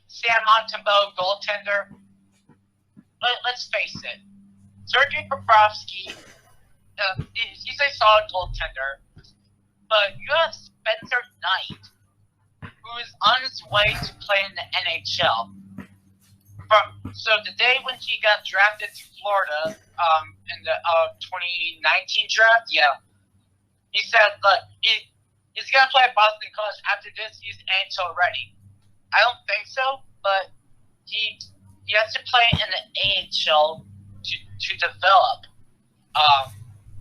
Speaker 2: Sam Montembeau, goaltender. Let's face it, Sergei Bobrovsky he's a solid goaltender. But you have Spencer Knight, who is on his way to play in the NHL. So the day when he got drafted to Florida in the 2019 draft, he said he's going to play at Boston College. After this, he's NHL ready. I don't think so, but he has to play in the AHL to develop.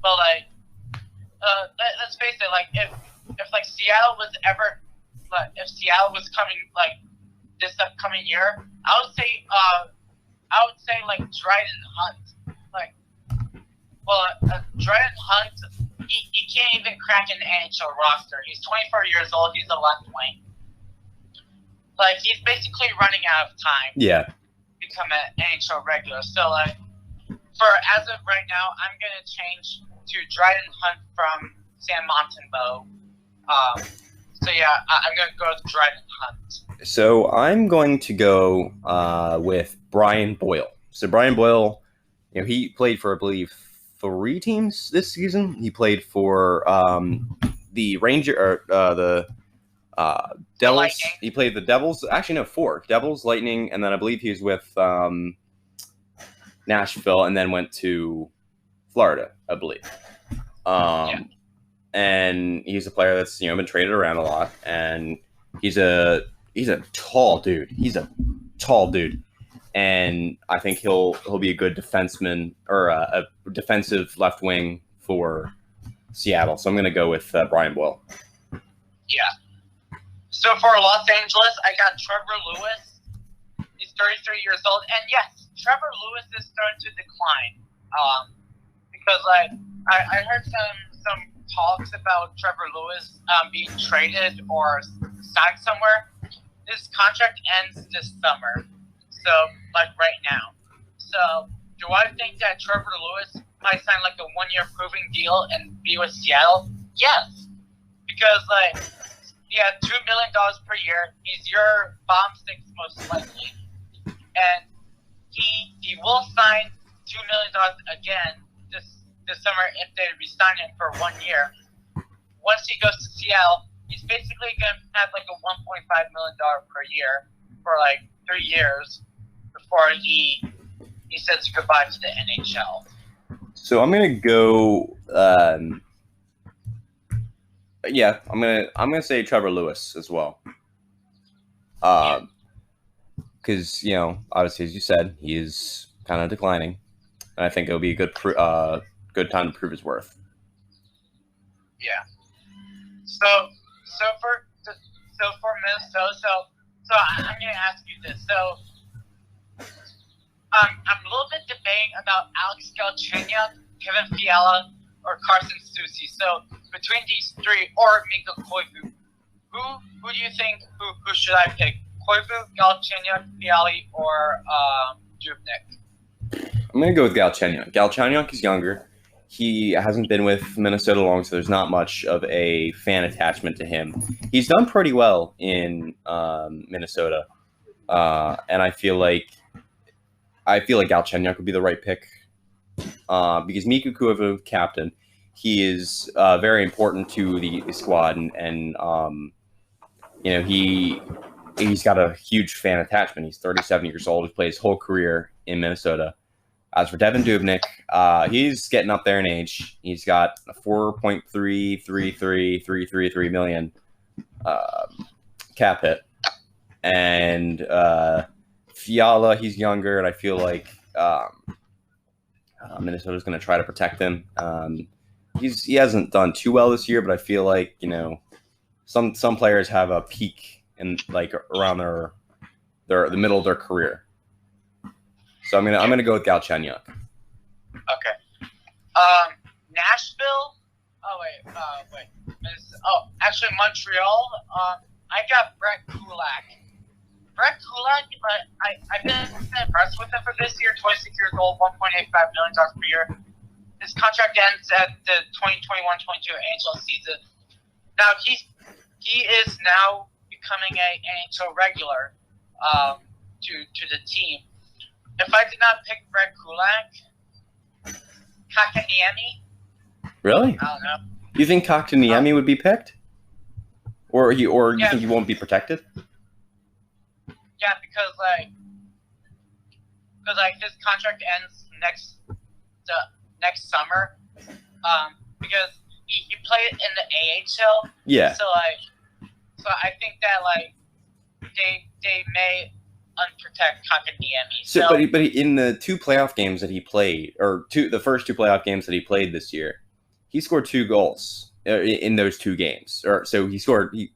Speaker 2: But let's face it, if Seattle was ever, if Seattle was coming this upcoming year, I would say Dryden Hunt. Dryden Hunt, he can't even crack an NHL roster. He's 24 years old. He's a left wing. He's basically running out of time.
Speaker 1: Yeah.
Speaker 2: To become an NHL regular. So as of right now, I'm gonna change to Dryden Hunt from Sam Montembeault. I'm gonna go with Dryden Hunt.
Speaker 1: So I'm going to go with Brian Boyle. So Brian Boyle, he played for, I believe, 3 teams this season. He played for the Ranger or the Devils.
Speaker 2: Lightning.
Speaker 1: He played the Devils. Actually, no, 4 Devils, Lightning, and then I believe he was with Nashville, and then went to Florida, I believe. And he's a player that's been traded around a lot, and he's a tall dude. He's a tall dude, and I think he'll be a good defenseman or a defensive left wing for Seattle. So I'm going to go with Brian Boyle.
Speaker 2: Yeah. So for Los Angeles, I got Trevor Lewis. He's 33 years old, and yes, Trevor Lewis is starting to decline. Because I heard some talks about Trevor Lewis being traded or signed somewhere. His contract ends this summer, so right now. So do I think that Trevor Lewis might sign a 1-year proving deal and be with Seattle? Yes, because he had $2 million per year. He's your bottom 6 most likely, and he will sign $2 million again this summer if they resign him for 1 year. Once he goes to Seattle, he's basically going to have a $1.5 million per year for 3 years before he says goodbye to the NHL.
Speaker 1: So I'm going to go. I'm gonna say Trevor Lewis as well. Because obviously, as you said, he is kind of declining, and I think it'll be a good time to prove his worth.
Speaker 2: Yeah. So for Minnesota, so I'm gonna ask you this. So I'm a little bit debating about Alex Galchenyuk, Kevin Fiala, or Carson Soucy. So between these 3, or Mikko Koivu, who do you think? Who should I pick? Koivu, Galchenyuk, Fiala, or Dubnyk?
Speaker 1: I'm gonna go with Galchenyuk. Galchenyuk is younger. He hasn't been with Minnesota long, so there's not much of a fan attachment to him. He's done pretty well in Minnesota, and I feel like Galchenyuk would be the right pick because Mikko Koivu, captain, he is very important to the squad, and he's got a huge fan attachment. He's 37 years old. He played his whole career in Minnesota. As for Devin Dubnyk, he's getting up there in age. He's got a $4.333 million cap hit. And Fiala, he's younger, and I feel like Minnesota's going to try to protect him. He hasn't done too well this year, but I feel like some players have a peak in around the middle of their career. So I'm gonna go with Galchenyuk.
Speaker 2: Okay. Nashville. Actually Montreal. I got Brett Kulak. I've been impressed with him for this year. 26 years old, $1.85 million per year. His contract ends at the 2021-22 NHL season. Now he is now becoming a NHL regular to the team. If I did not pick Brett Kulak, Kakaniemi,
Speaker 1: Really?
Speaker 2: I don't know.
Speaker 1: You think Kotkaniemi would be picked? Or you
Speaker 2: Yeah.
Speaker 1: think he won't be protected?
Speaker 2: Yeah, because his contract ends next summer. Because he played in the AHL.
Speaker 1: Yeah.
Speaker 2: So I think that they may unprotect Kotkaniemi.
Speaker 1: So, but in the two playoff games that he played, or the first two playoff games that he played this year, he scored 2 goals in those 2 games. So he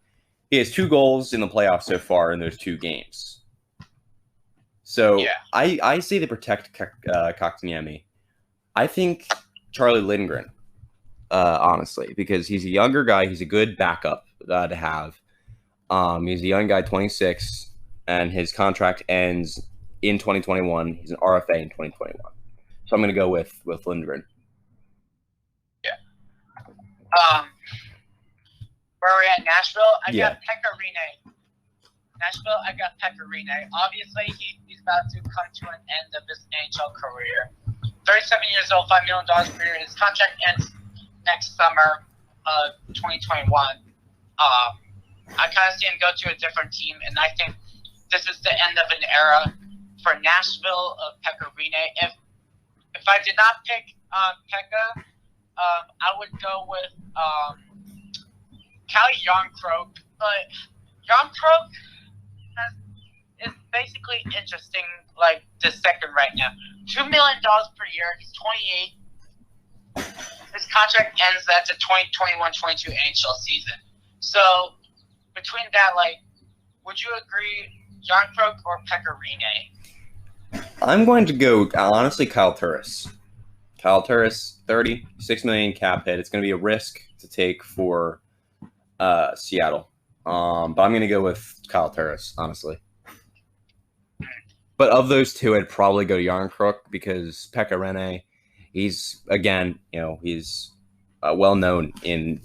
Speaker 1: has 2 goals in the playoffs so far in those 2 games. So
Speaker 2: yeah.
Speaker 1: I say they protect Kotkaniemi. I think Charlie Lindgren, honestly, because he's a younger guy. He's a good backup to have. He's a young guy, 26, and his contract ends in 2021. He's an RFA in 2021. So I'm going to go with Lindgren.
Speaker 2: Yeah. Where are we at? Nashville? I got Pekka Rinne. Nashville, I got Pekka Rinne. Obviously, he's about to come to an end of his NHL career. 37 years old, $5 million per year. His contract ends next summer, 2021. I kind of see him go to a different team, and I think this is the end of an era for Nashville of Pekka Rinne. If I did not pick Pekka, I would go with Calle Jarnkrok. Jarnkrok is basically interesting, like the second right now. $2 million per year. He's 28. His contract ends at the 2021-22 NHL season. So between that, would you agree, Jarnkrok or Pekka Rinne?
Speaker 1: I'm going to go, honestly, Kyle Turris. Kyle Turris, $36 million cap hit. It's going to be a risk to take for Seattle. But I'm going to go with Kyle Turris, honestly. But of those two, I'd probably go Jarnkrok because Pekka Rinne, he's, again, he's well known in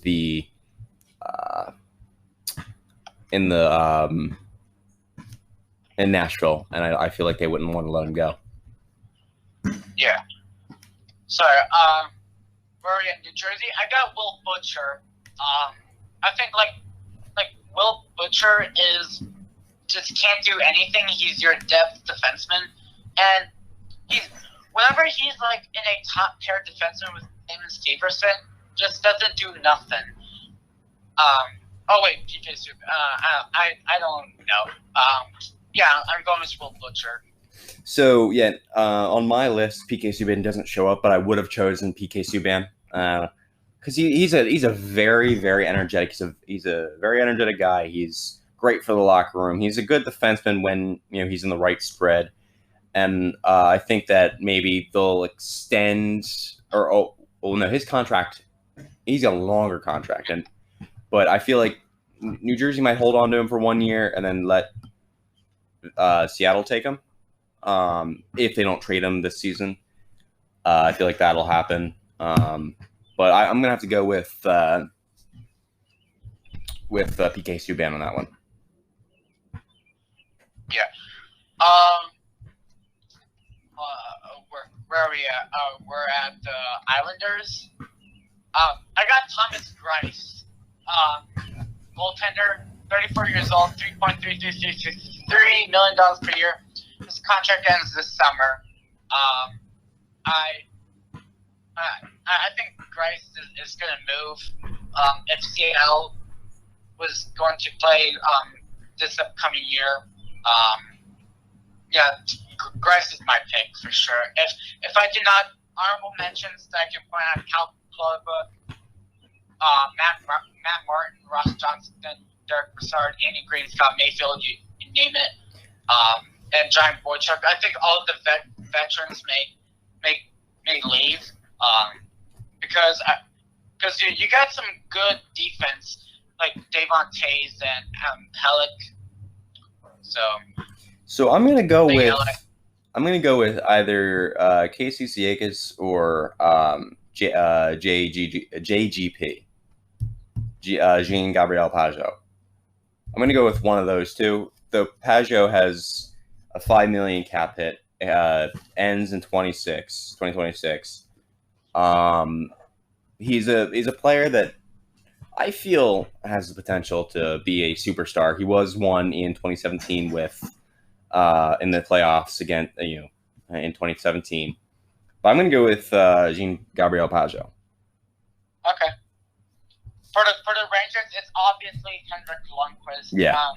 Speaker 1: Nashville, and I feel like they wouldn't want to let him go.
Speaker 2: Yeah. So, where are we in New Jersey? I got Will Butcher. I think Will Butcher just can't do anything. He's your depth defenseman, and whenever he's in a top pair defenseman with him and Steverson, just doesn't do nothing. Oh wait, PK Subban. I don't know. Yeah, I'm going with Will Butcher.
Speaker 1: So yeah, on my list, PK Subban doesn't show up, but I would have chosen PK Subban because he's a very, very energetic. He's a very energetic guy. He's great for the locker room. He's a good defenseman when he's in the right spread, and I think that maybe they'll extend his contract. He's a longer contract, but I feel like New Jersey might hold on to him for 1 year and then let Seattle take him. If they don't trade him this season, I feel like that'll happen. But I'm gonna have to go with PK Subban on that one.
Speaker 2: Yeah. Where are we at? We're at the Islanders. I got Thomas Greiss, goaltender, 34 years old, $3.3 million per year. His contract ends this summer. I think Greiss is going to move. If Seattle was going to play this upcoming year, yeah, Greiss is my pick for sure. If I do not, honorable mentions that I can point out: Cal Club, Matt Martin, Ross Johnson, Derek Brassard, Andy Green, Scott Mayfield, you name it, and John Boychuk. I think all of the veterans may leave because you got some good defense like Davon Tays and Pellick. So
Speaker 1: I'm gonna go with either Casey Ciakis or JGP, Jean Gabriel Pajot. I'm gonna go with one of those two. The Pajot has a $5 million cap hit, ends in 2026. he's a player that I feel has the potential to be a superstar. He was one in 2017 with in the playoffs again, in 2017. But I'm going to go with Jean Gabriel Pageau.
Speaker 2: Okay. For the Rangers, it's obviously Henrik Lundqvist.
Speaker 1: Yeah.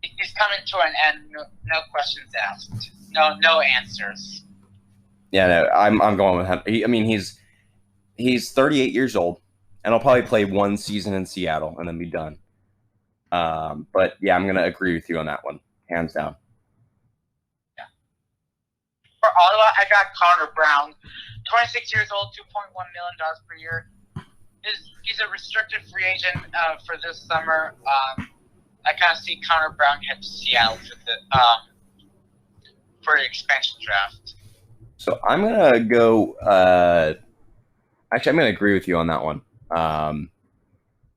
Speaker 2: He's coming to an end. No questions asked. No answers.
Speaker 1: Yeah, no, I'm going with him. He's 38 years old, and he'll probably play one season in Seattle and then be done. But yeah, I'm going to agree with you on that one, hands down.
Speaker 2: Yeah. For Ottawa, I got Connor Brown, 26 years old, $2.1 million per year. He's a restricted free agent for this summer. I kind of see Connor Brown head to Seattle for the expansion draft.
Speaker 1: So I'm gonna go. Actually, I'm gonna agree with you on that one. I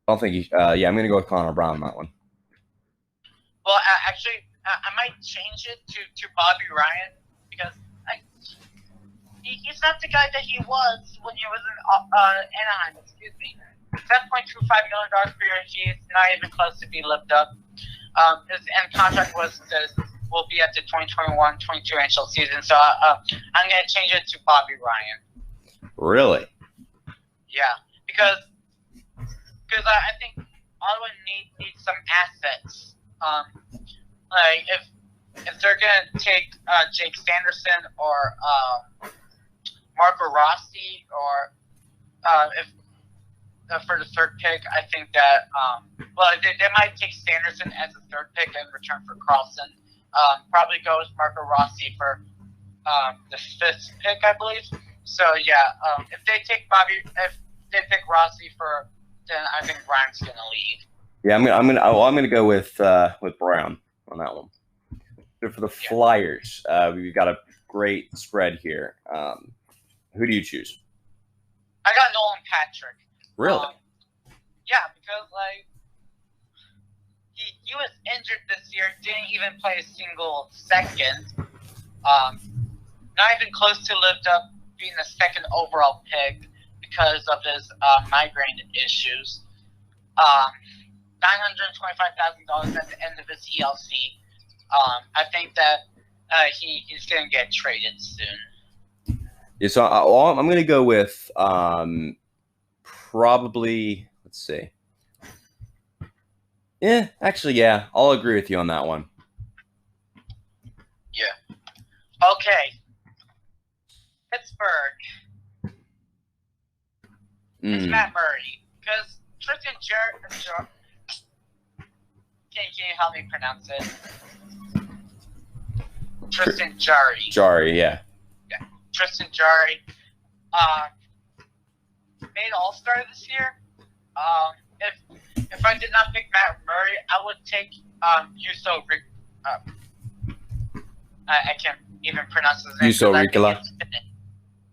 Speaker 1: don't think. I'm gonna go with Connor Brown on that one.
Speaker 2: Well, actually, I might change it to Bobby Ryan because he's not the guy that he was when he was in Anaheim. Excuse me. $7.25 million per year. He's not even close to be lived up. His end contract will be at the 2021-22 NHL season. So I'm going to change it to Bobby Ryan.
Speaker 1: Really?
Speaker 2: Yeah, because I think Ottawa needs some assets. Like if they're going to take Jake Sanderson or Marco Rossi or if for the third pick, I think that they might take Sanderson as a third pick in return for Carlson. Probably go with Marco Rossi for the fifth pick, I believe. So yeah, if they pick Rossi then I think Ryan's gonna leave.
Speaker 1: Yeah, I'm gonna go with Brown on that one. So for the Flyers, we've got a great spread here. Who do you choose?
Speaker 2: I got Nolan Patrick.
Speaker 1: Really?
Speaker 2: Yeah, because he was injured this year, didn't even play a single second. Not even close to lived up being the second overall pick because of his migraine issues. $925,000 at the end of his ELC. I think that he's gonna get traded soon.
Speaker 1: Yeah, so I'm gonna go with probably, let's see. Yeah, actually, yeah, I'll agree with you on that one.
Speaker 2: Yeah. Okay. Pittsburgh. It's Matt Murray. Because Tristan Jarry... Can you help me pronounce it? Tristan Jarry.
Speaker 1: Jarry, yeah.
Speaker 2: Yeah. Tristan Jarry. Made All-Star this year. If I did not pick Matt Murray, I would take Juuso I can't even pronounce his name.
Speaker 1: Juuso Riikola.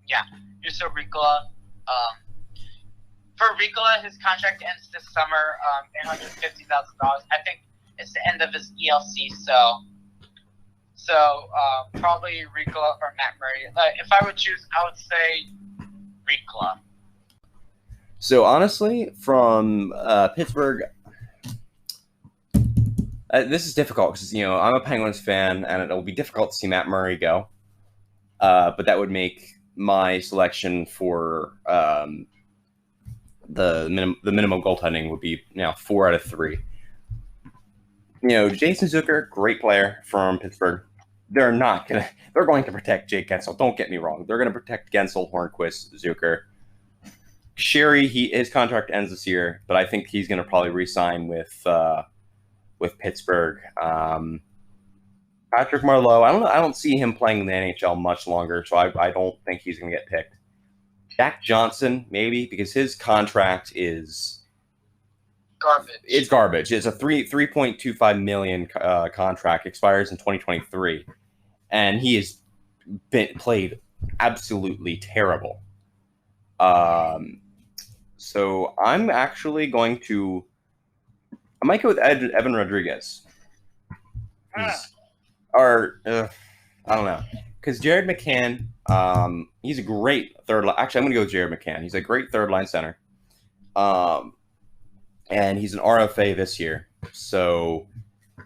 Speaker 2: Yeah, Juuso Riikola. For Riikola, his contract ends this summer, $850,000. I think it's the end of his ELC, so probably Riikola or Matt Murray. If I would choose, I would say Riikola.
Speaker 1: So honestly, from Pittsburgh, this is difficult because I'm a Penguins fan, and it'll be difficult to see Matt Murray go. But that would make my selection for the minimum goaltending would be 4 out of 3. Jason Zucker, great player from Pittsburgh. They're going to protect Jake Gensel. Don't get me wrong. They're going to protect Gensel, Hornquist, Zucker. Sherry, his contract ends this year, but I think he's going to probably re-sign with Pittsburgh. Patrick Marleau, I don't see him playing in the NHL much longer, so I don't think he's going to get picked. Jack Johnson, maybe, because his contract is
Speaker 2: garbage.
Speaker 1: It's garbage. It's a $3.25 million contract, expires in 2023, and he has played absolutely terrible. So I'm actually going to. I might go with Evan Rodriguez. I don't know. because Jared McCann, he's a great third line. Actually, I'm going to go with Jared McCann. He's a great third line center. And he's an RFA this year. So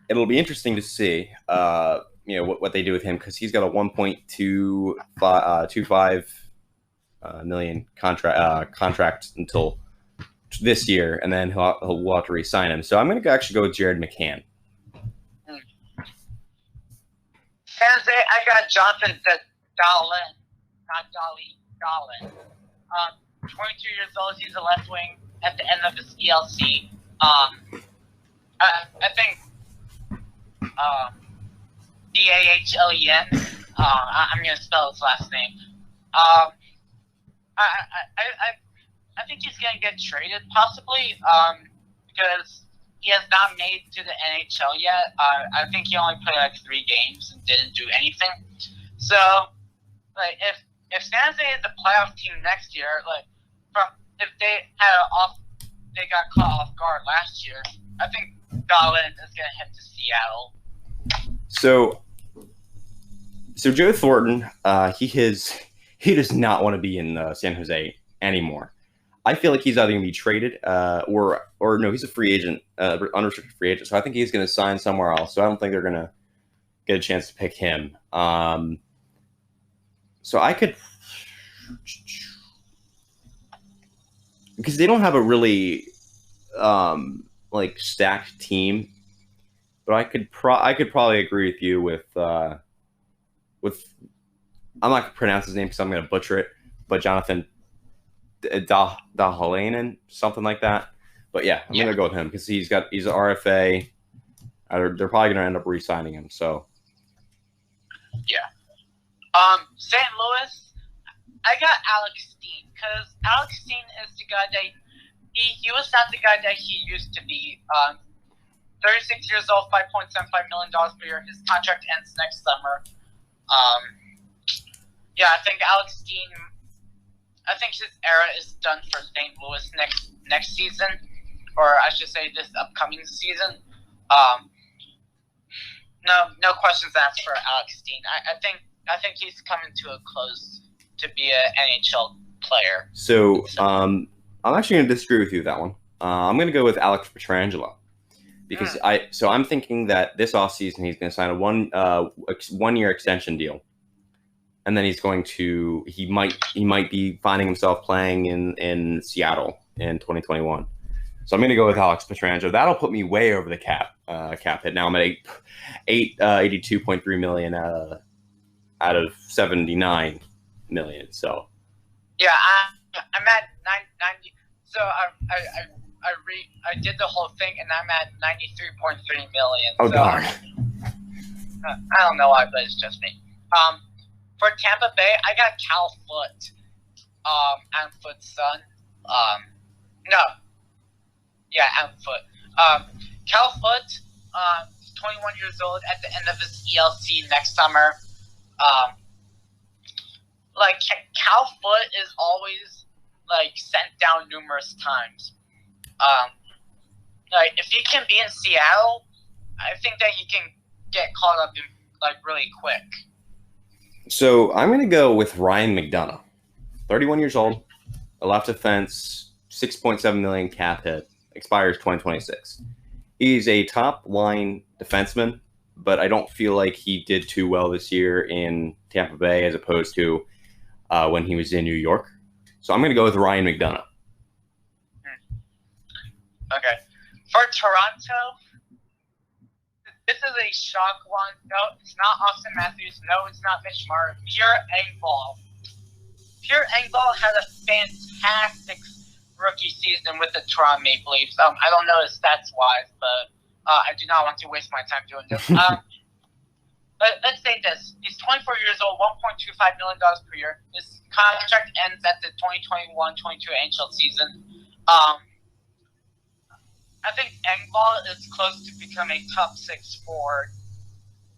Speaker 1: it'll be interesting to see, what they do with him, because he's got a 1.25 million contract until this year, and then we'll have to re-sign him. So I'm going to actually go with Jared McCann.
Speaker 2: San Jose, I got Jonathan Dahlin, not Dahlin. 22 years old, he's a left wing at the end of his ELC. I think Dahlen. I'm gonna spell his last name. I think he's gonna get traded possibly because he has not made to the NHL yet. I think he only played like 3 games and didn't do anything. So, like, if San Jose is a playoff team next year, if they got caught off guard last year, I think Dahlin is gonna head to Seattle.
Speaker 1: So Joe Thornton, he does not want to be in San Jose anymore. I feel like he's either going to be traded or no, he's a free agent, unrestricted free agent. So I think he's going to sign somewhere else. So I don't think they're going to get a chance to pick him. So I could, because they don't have a really stacked team, but I could probably agree with you with I'm not going to pronounce his name because I'm going to butcher it, but Jonathan Dahlin, something like that. But yeah, I'm gonna go with him because he's an RFA. They're probably gonna end up re-signing him. So
Speaker 2: yeah. St. Louis, I got Alex Steen because Alex Steen is the guy that he was not the guy that he used to be. 36 years old, $5.75 million per year. His contract ends next summer. I think Alex Steen. I think his era is done for St. Louis next season, or I should say this upcoming season. No questions asked for Alex Steen. I think he's coming to a close to be an NHL player.
Speaker 1: So I'm actually going to disagree with you with that one. I'm going to go with Alex Pietrangelo because I'm thinking that this offseason he's going to sign a 1-year extension deal. And then he might be finding himself playing in Seattle in 2021. So I'm going to go with Alex Pietrangelo. That'll put me way over the cap hit. Now I'm at 82.3 million out of 79 million. So
Speaker 2: yeah, I'm at 90. So I did the whole thing, and I'm at 93.3 million.
Speaker 1: Oh darn!
Speaker 2: I don't know why, but it's just me. For Tampa Bay, I got Cal Foote, Adam Foote's son. Adam Foote. Cal Foote, 21 years old at the end of his ELC next summer. Cal Foote is always sent down numerous times. If he can be in Seattle, I think that he can get caught up in really quick.
Speaker 1: So I'm going to go with Ryan McDonough, 31 years old, a left defense, $6.7 million cap hit, expires 2026. He's a top line defenseman, but I don't feel like he did too well this year in Tampa Bay as opposed to when he was in New York. So I'm going to go with Ryan McDonough.
Speaker 2: Okay. For Toronto, this is a shock one. No, it's not Austin Matthews. No, it's not Mitch Marner. Pierre Engvall. Pierre Engvall had a fantastic rookie season with the Toronto Maple Leafs. I don't know his stats-wise, but I do not want to waste my time doing this. Let's say this. He's 24 years old, $1.25 million per year. His contract ends at the 2021-22 NHL season. I think Engvall is close to becoming a top 6 forward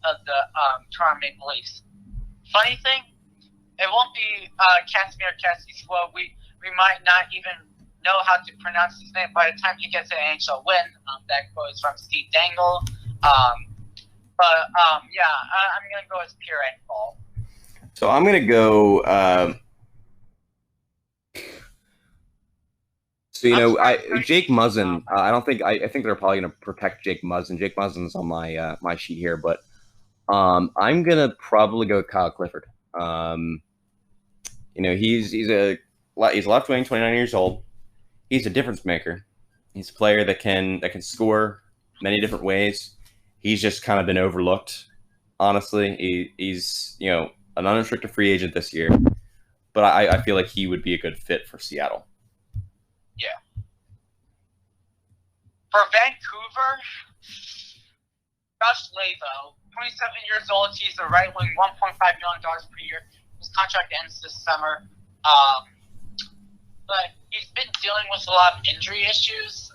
Speaker 2: of the Toronto Maple Leafs. Funny thing, it won't be Casimir Kaskisuo. We might not even know how to pronounce his name by the time he gets an NHL win. That quote is from Steve Dangle. I'm going to go with Pierre Engvall.
Speaker 1: So I'm gonna go. Jake Muzzin. I think they're probably gonna protect Jake Muzzin. Jake Muzzin's on my sheet here, but I'm gonna probably go with Kyle Clifford. He's a left wing, 29 years old. He's a difference maker. He's a player that can score many different ways. He's just kind of been overlooked. Honestly, he's an unrestricted free agent this year, but I feel like he would be a good fit for Seattle.
Speaker 2: Yeah. For Vancouver, Josh Lavo, 27 years old. He's a right wing, $1.5 million per year. His contract ends this summer. But he's been dealing with a lot of injury issues.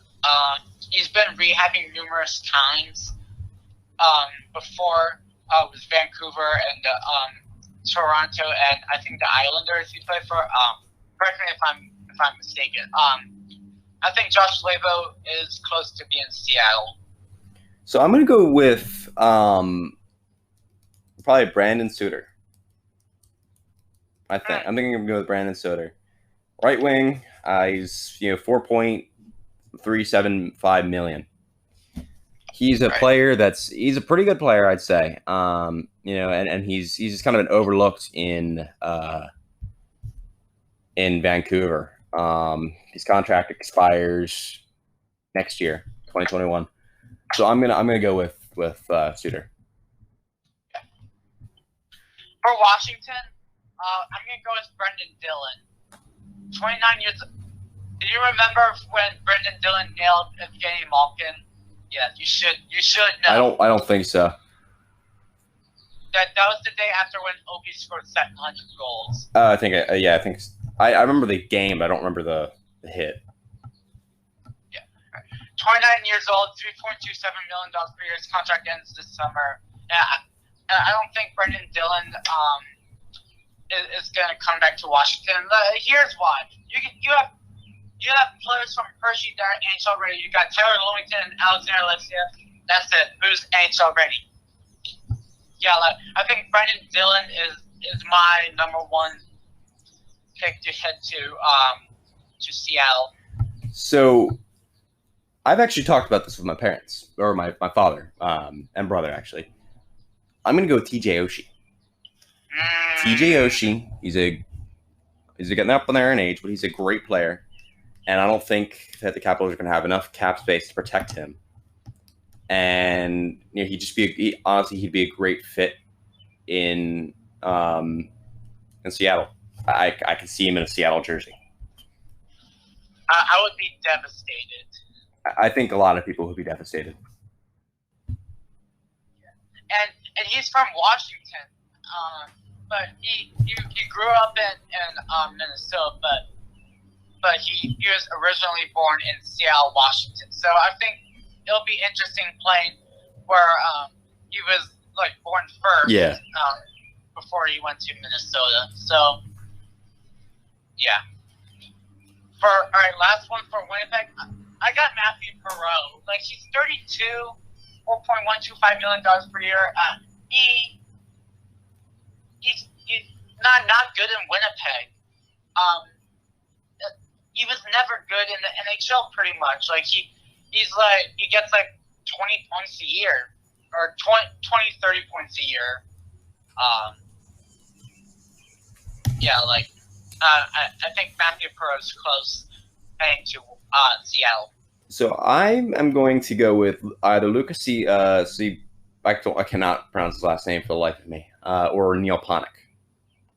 Speaker 2: He's been rehabbing numerous times before with Vancouver and Toronto, and I think the Islanders he played for. Correct me if I'm mistaken. I think Josh Lavo is close to being Seattle.
Speaker 1: So I'm going to go with probably Brandon Suter. I'm thinking I'm going to go with Brandon Suter. Right wing, he's $4.375 million. He's a player he's a pretty good player, I'd say. And he's just kind of been overlooked in Vancouver. His contract expires next year, 2021. So I'm gonna go with Suter.
Speaker 2: For Washington, I'm gonna go with Brendan Dillon. 29 years. Do you remember when Brendan Dillon nailed Evgeny Malkin? Yeah, you should know.
Speaker 1: I don't think so.
Speaker 2: That was the day after when Obi scored 700 goals.
Speaker 1: I think I remember the game, but I don't remember the hit.
Speaker 2: Yeah, 29 years old, $3.27 million per year. His contract ends this summer. I don't think Brendan Dillon is going to come back to Washington. Here's why: you have players from Hershey that are NHL ready. You got Taylor Lewington and Alexander Alexiev. That's it. Who's NHL ready? Yeah, I think Brendan Dillon is my number one pick to head to Seattle.
Speaker 1: So I've actually talked about this with my parents, or my father and brother, actually. I'm going to go with TJ Oshie. TJ Oshie, he's getting up there in age, but he's a great player. And I don't think that the Capitals are going to have enough cap space to protect him. And he'd be a great fit in Seattle. I can see him in a Seattle jersey.
Speaker 2: I would be devastated.
Speaker 1: I think a lot of people would be devastated.
Speaker 2: And he's from Washington, but he grew up in Minnesota, but he was originally born in Seattle, Washington. So I think it'll be interesting playing where he was born first.
Speaker 1: Yeah.
Speaker 2: Before he went to Minnesota. So yeah. All right, last one for Winnipeg. I got Matthew Perreault. He's 32, $4.125 million per year. He's not good in Winnipeg. He was never good in the NHL pretty much. He gets 20 points a year or 30 points a year. I think Matthew Perreault's close heading to Seattle.
Speaker 1: So I am going to go with either Lucas I cannot pronounce his last name for the life of me, or Neil Ponick,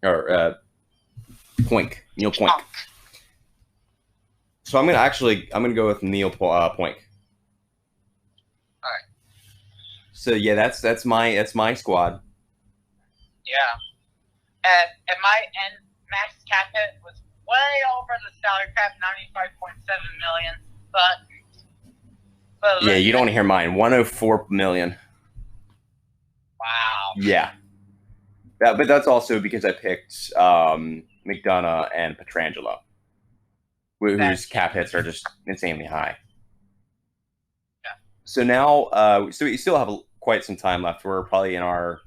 Speaker 1: or Poink. Neil Poink. So I'm gonna go with Neil Poink.
Speaker 2: All right.
Speaker 1: So yeah, that's my squad.
Speaker 2: Yeah, and max cap hit was way over the salary cap, $95.7 million. But
Speaker 1: yeah, you don't want to hear mine. $104 million.
Speaker 2: Wow.
Speaker 1: Yeah. But that's also because I picked McDonough and Pietrangelo, whose cap hits are just insanely high.
Speaker 2: Yeah.
Speaker 1: So now, we still have quite some time left. We're probably in our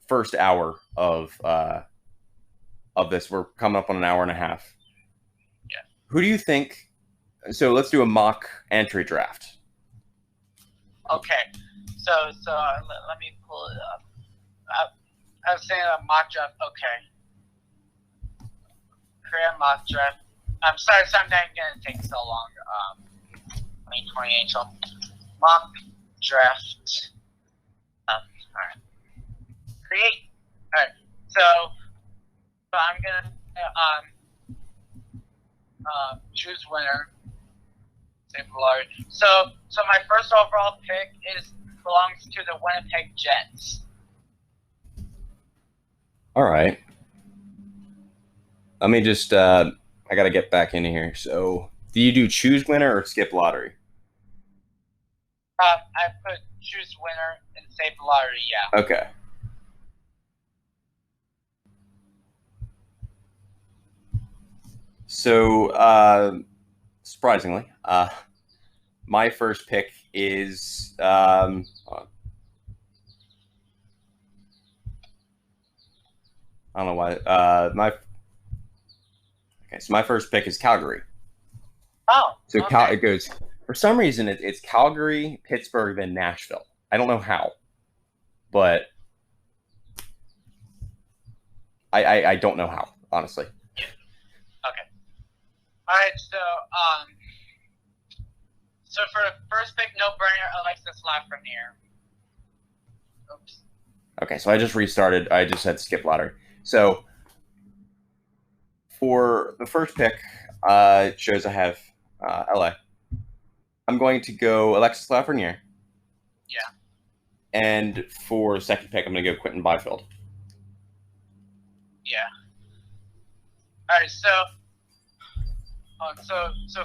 Speaker 1: first hour of of this. We're coming up on an hour and a half.
Speaker 2: Yeah.
Speaker 1: Who do you think? So let's do a mock entry draft.
Speaker 2: Okay. So let me pull it up. I was saying a mock draft. Okay. Create a mock draft. I'm sorry, sometimes it's gonna take so long. 2028. So mock draft. All right. Create. All right. So I'm gonna choose winner. Save Lord. So my first overall pick belongs to the Winnipeg Jets.
Speaker 1: All right. Let me just. I gotta get back into here. So, do you do choose winner or skip lottery?
Speaker 2: I put choose winner and save lottery. Yeah.
Speaker 1: Okay. So, surprisingly, my first pick is hold on. I don't know why. So my first pick is Calgary.
Speaker 2: Oh.
Speaker 1: So
Speaker 2: okay.
Speaker 1: It goes for some reason it's Calgary, Pittsburgh, then Nashville. I don't know how, but I don't know how, honestly.
Speaker 2: Okay. All right. So for the first pick, no brainer, Alexis Lafreniere. Oops.
Speaker 1: Okay, so I just restarted. I just had skip lottery. So for the first pick, it shows I have LA. I'm going to go Alexis Lafreniere.
Speaker 2: Yeah.
Speaker 1: And for the second pick, I'm going to go Quentin Byfield.
Speaker 2: Yeah. All right. So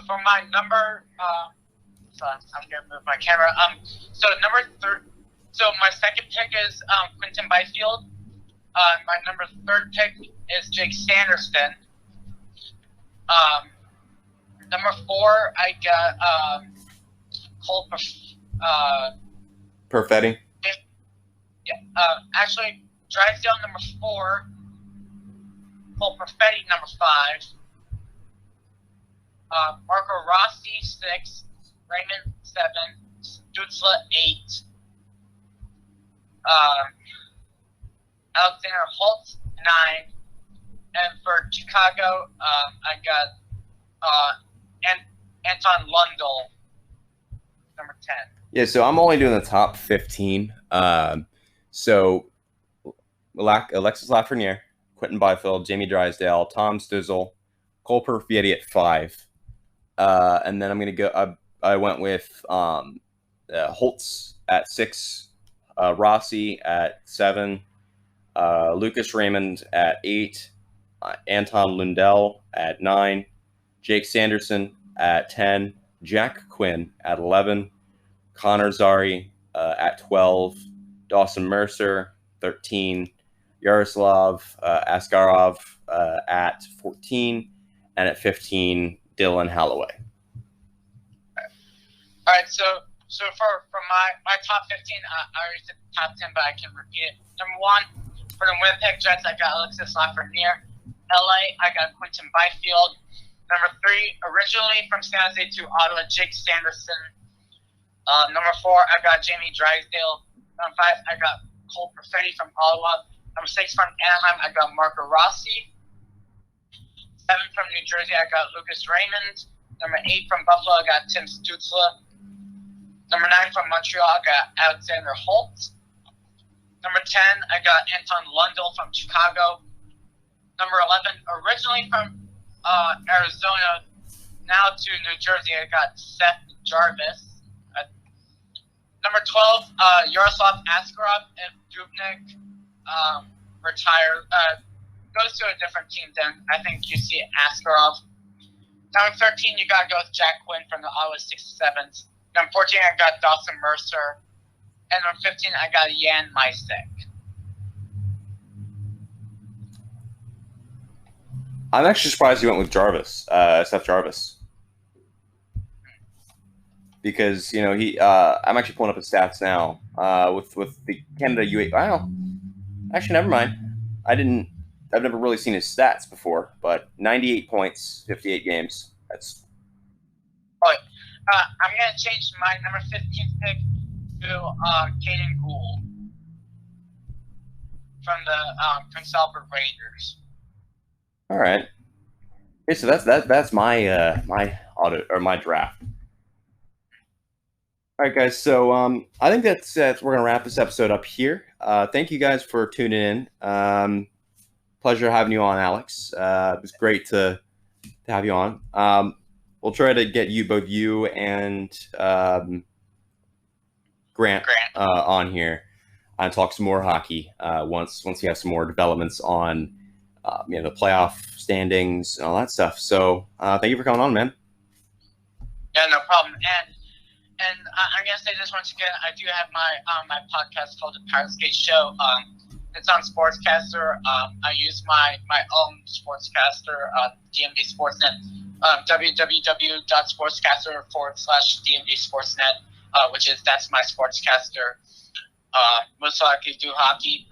Speaker 2: for my number, so I'm gonna move my camera. So So my second pick is Quentin Byfield. My number third pick is Jake Sanderson. Number 4, I got Cole
Speaker 1: Perfetti.
Speaker 2: Yeah. Actually, Drysdale number 4. Cole Perfetti number 5. Marco Rossi 6. Raymond 7. Stoessel 8. Alexander Holtz 9. And for Chicago, I got Anton Lundell number 10.
Speaker 1: Yeah, so I'm only doing the top 15. So Alexis Lafreniere, Quentin Byfield, Jamie Drysdale, Tom Stoessel, Cole Perfetti at 5. And then I'm going to go I went with Holtz at 6, Rossi at 7, Lucas Raymond at 8, Anton Lundell at 9, Jake Sanderson at 10, Jack Quinn at 11, Connor Zary at 12, Dawson Mercer 13, Yaroslav Askarov at 14, and at 15, Dylan Holloway.
Speaker 2: All right, so for my top 15, I already said top 10, but I can repeat it. Number 1, for the Winnipeg Jets, I got Alexis Lafreniere. LA, I got Quentin Byfield. Number 3, originally from San Jose to Ottawa, Jake Sanderson. Number 4, I got Jamie Drysdale. Number 5, I got Cole Perfetti from Ottawa. Number 6, from Anaheim, I got Marco Rossi. 7, from New Jersey, I got Lucas Raymond. Number 8, from Buffalo, I got Tim Stoessel. Number 9, from Montreal, I got Alexander Holtz. Number 10, I got Anton Lundell from Chicago. Number 11, originally from Arizona, now to New Jersey, I got Seth Jarvis. Number 12, Yaroslav Askarov and Dubnik goes to a different team than I think you see Askarov. Number 13, you got to go with Jack Quinn from the Ottawa 67s. Number 14, I got Dawson Mercer. And number 15, I got Jan Mysek.
Speaker 1: I'm actually surprised you went with Jarvis, Seth Jarvis. Because, you know, I'm actually pulling up his stats now with the Canada U8. Wow. Actually, never mind. I didn't I've never really seen his stats before, but 98 points, 58 games. That's
Speaker 2: I'm gonna change my number 15 pick to Caden Gould from the Prince Albert Raiders.
Speaker 1: all right. Okay, so that's my my audit or my draft. All right, guys. So I think that's we're gonna wrap this episode up here. Thank you guys for tuning in. Pleasure having you on, Alex. It was great to have you on. We'll try to get both you and Grant on here and talk some more hockey once you have some more developments on the playoff standings and all that stuff. So thank you for coming on, man.
Speaker 2: Yeah, no problem. And I'm gonna say this once again. I do have my my podcast called the Pirate Skate Show. It's on Sportscaster. I use my own Sportscaster, DMD Sportsnet, www.sportscaster.com/DMD Sportsnet, that's my Sportscaster. Most likely do hockey.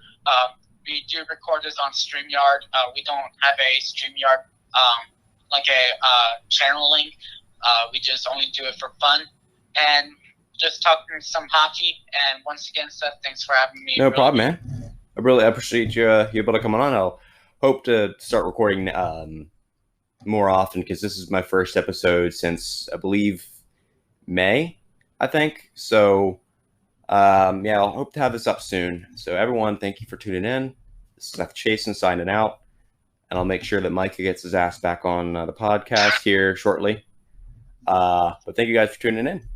Speaker 2: We do record this on StreamYard. We don't have a StreamYard like a channel link. We just only do it for fun and just talking some hockey. And once again, Seth, thanks for having me.
Speaker 1: No problem, man. I really appreciate you able to come on. I'll hope to start recording more often because this is my first episode since I believe May, I think. So I'll hope to have this up soon. So everyone, thank you for tuning in. This is Seth Chason signing out, and I'll make sure that Micah gets his ass back on the podcast here shortly. But thank you guys for tuning in.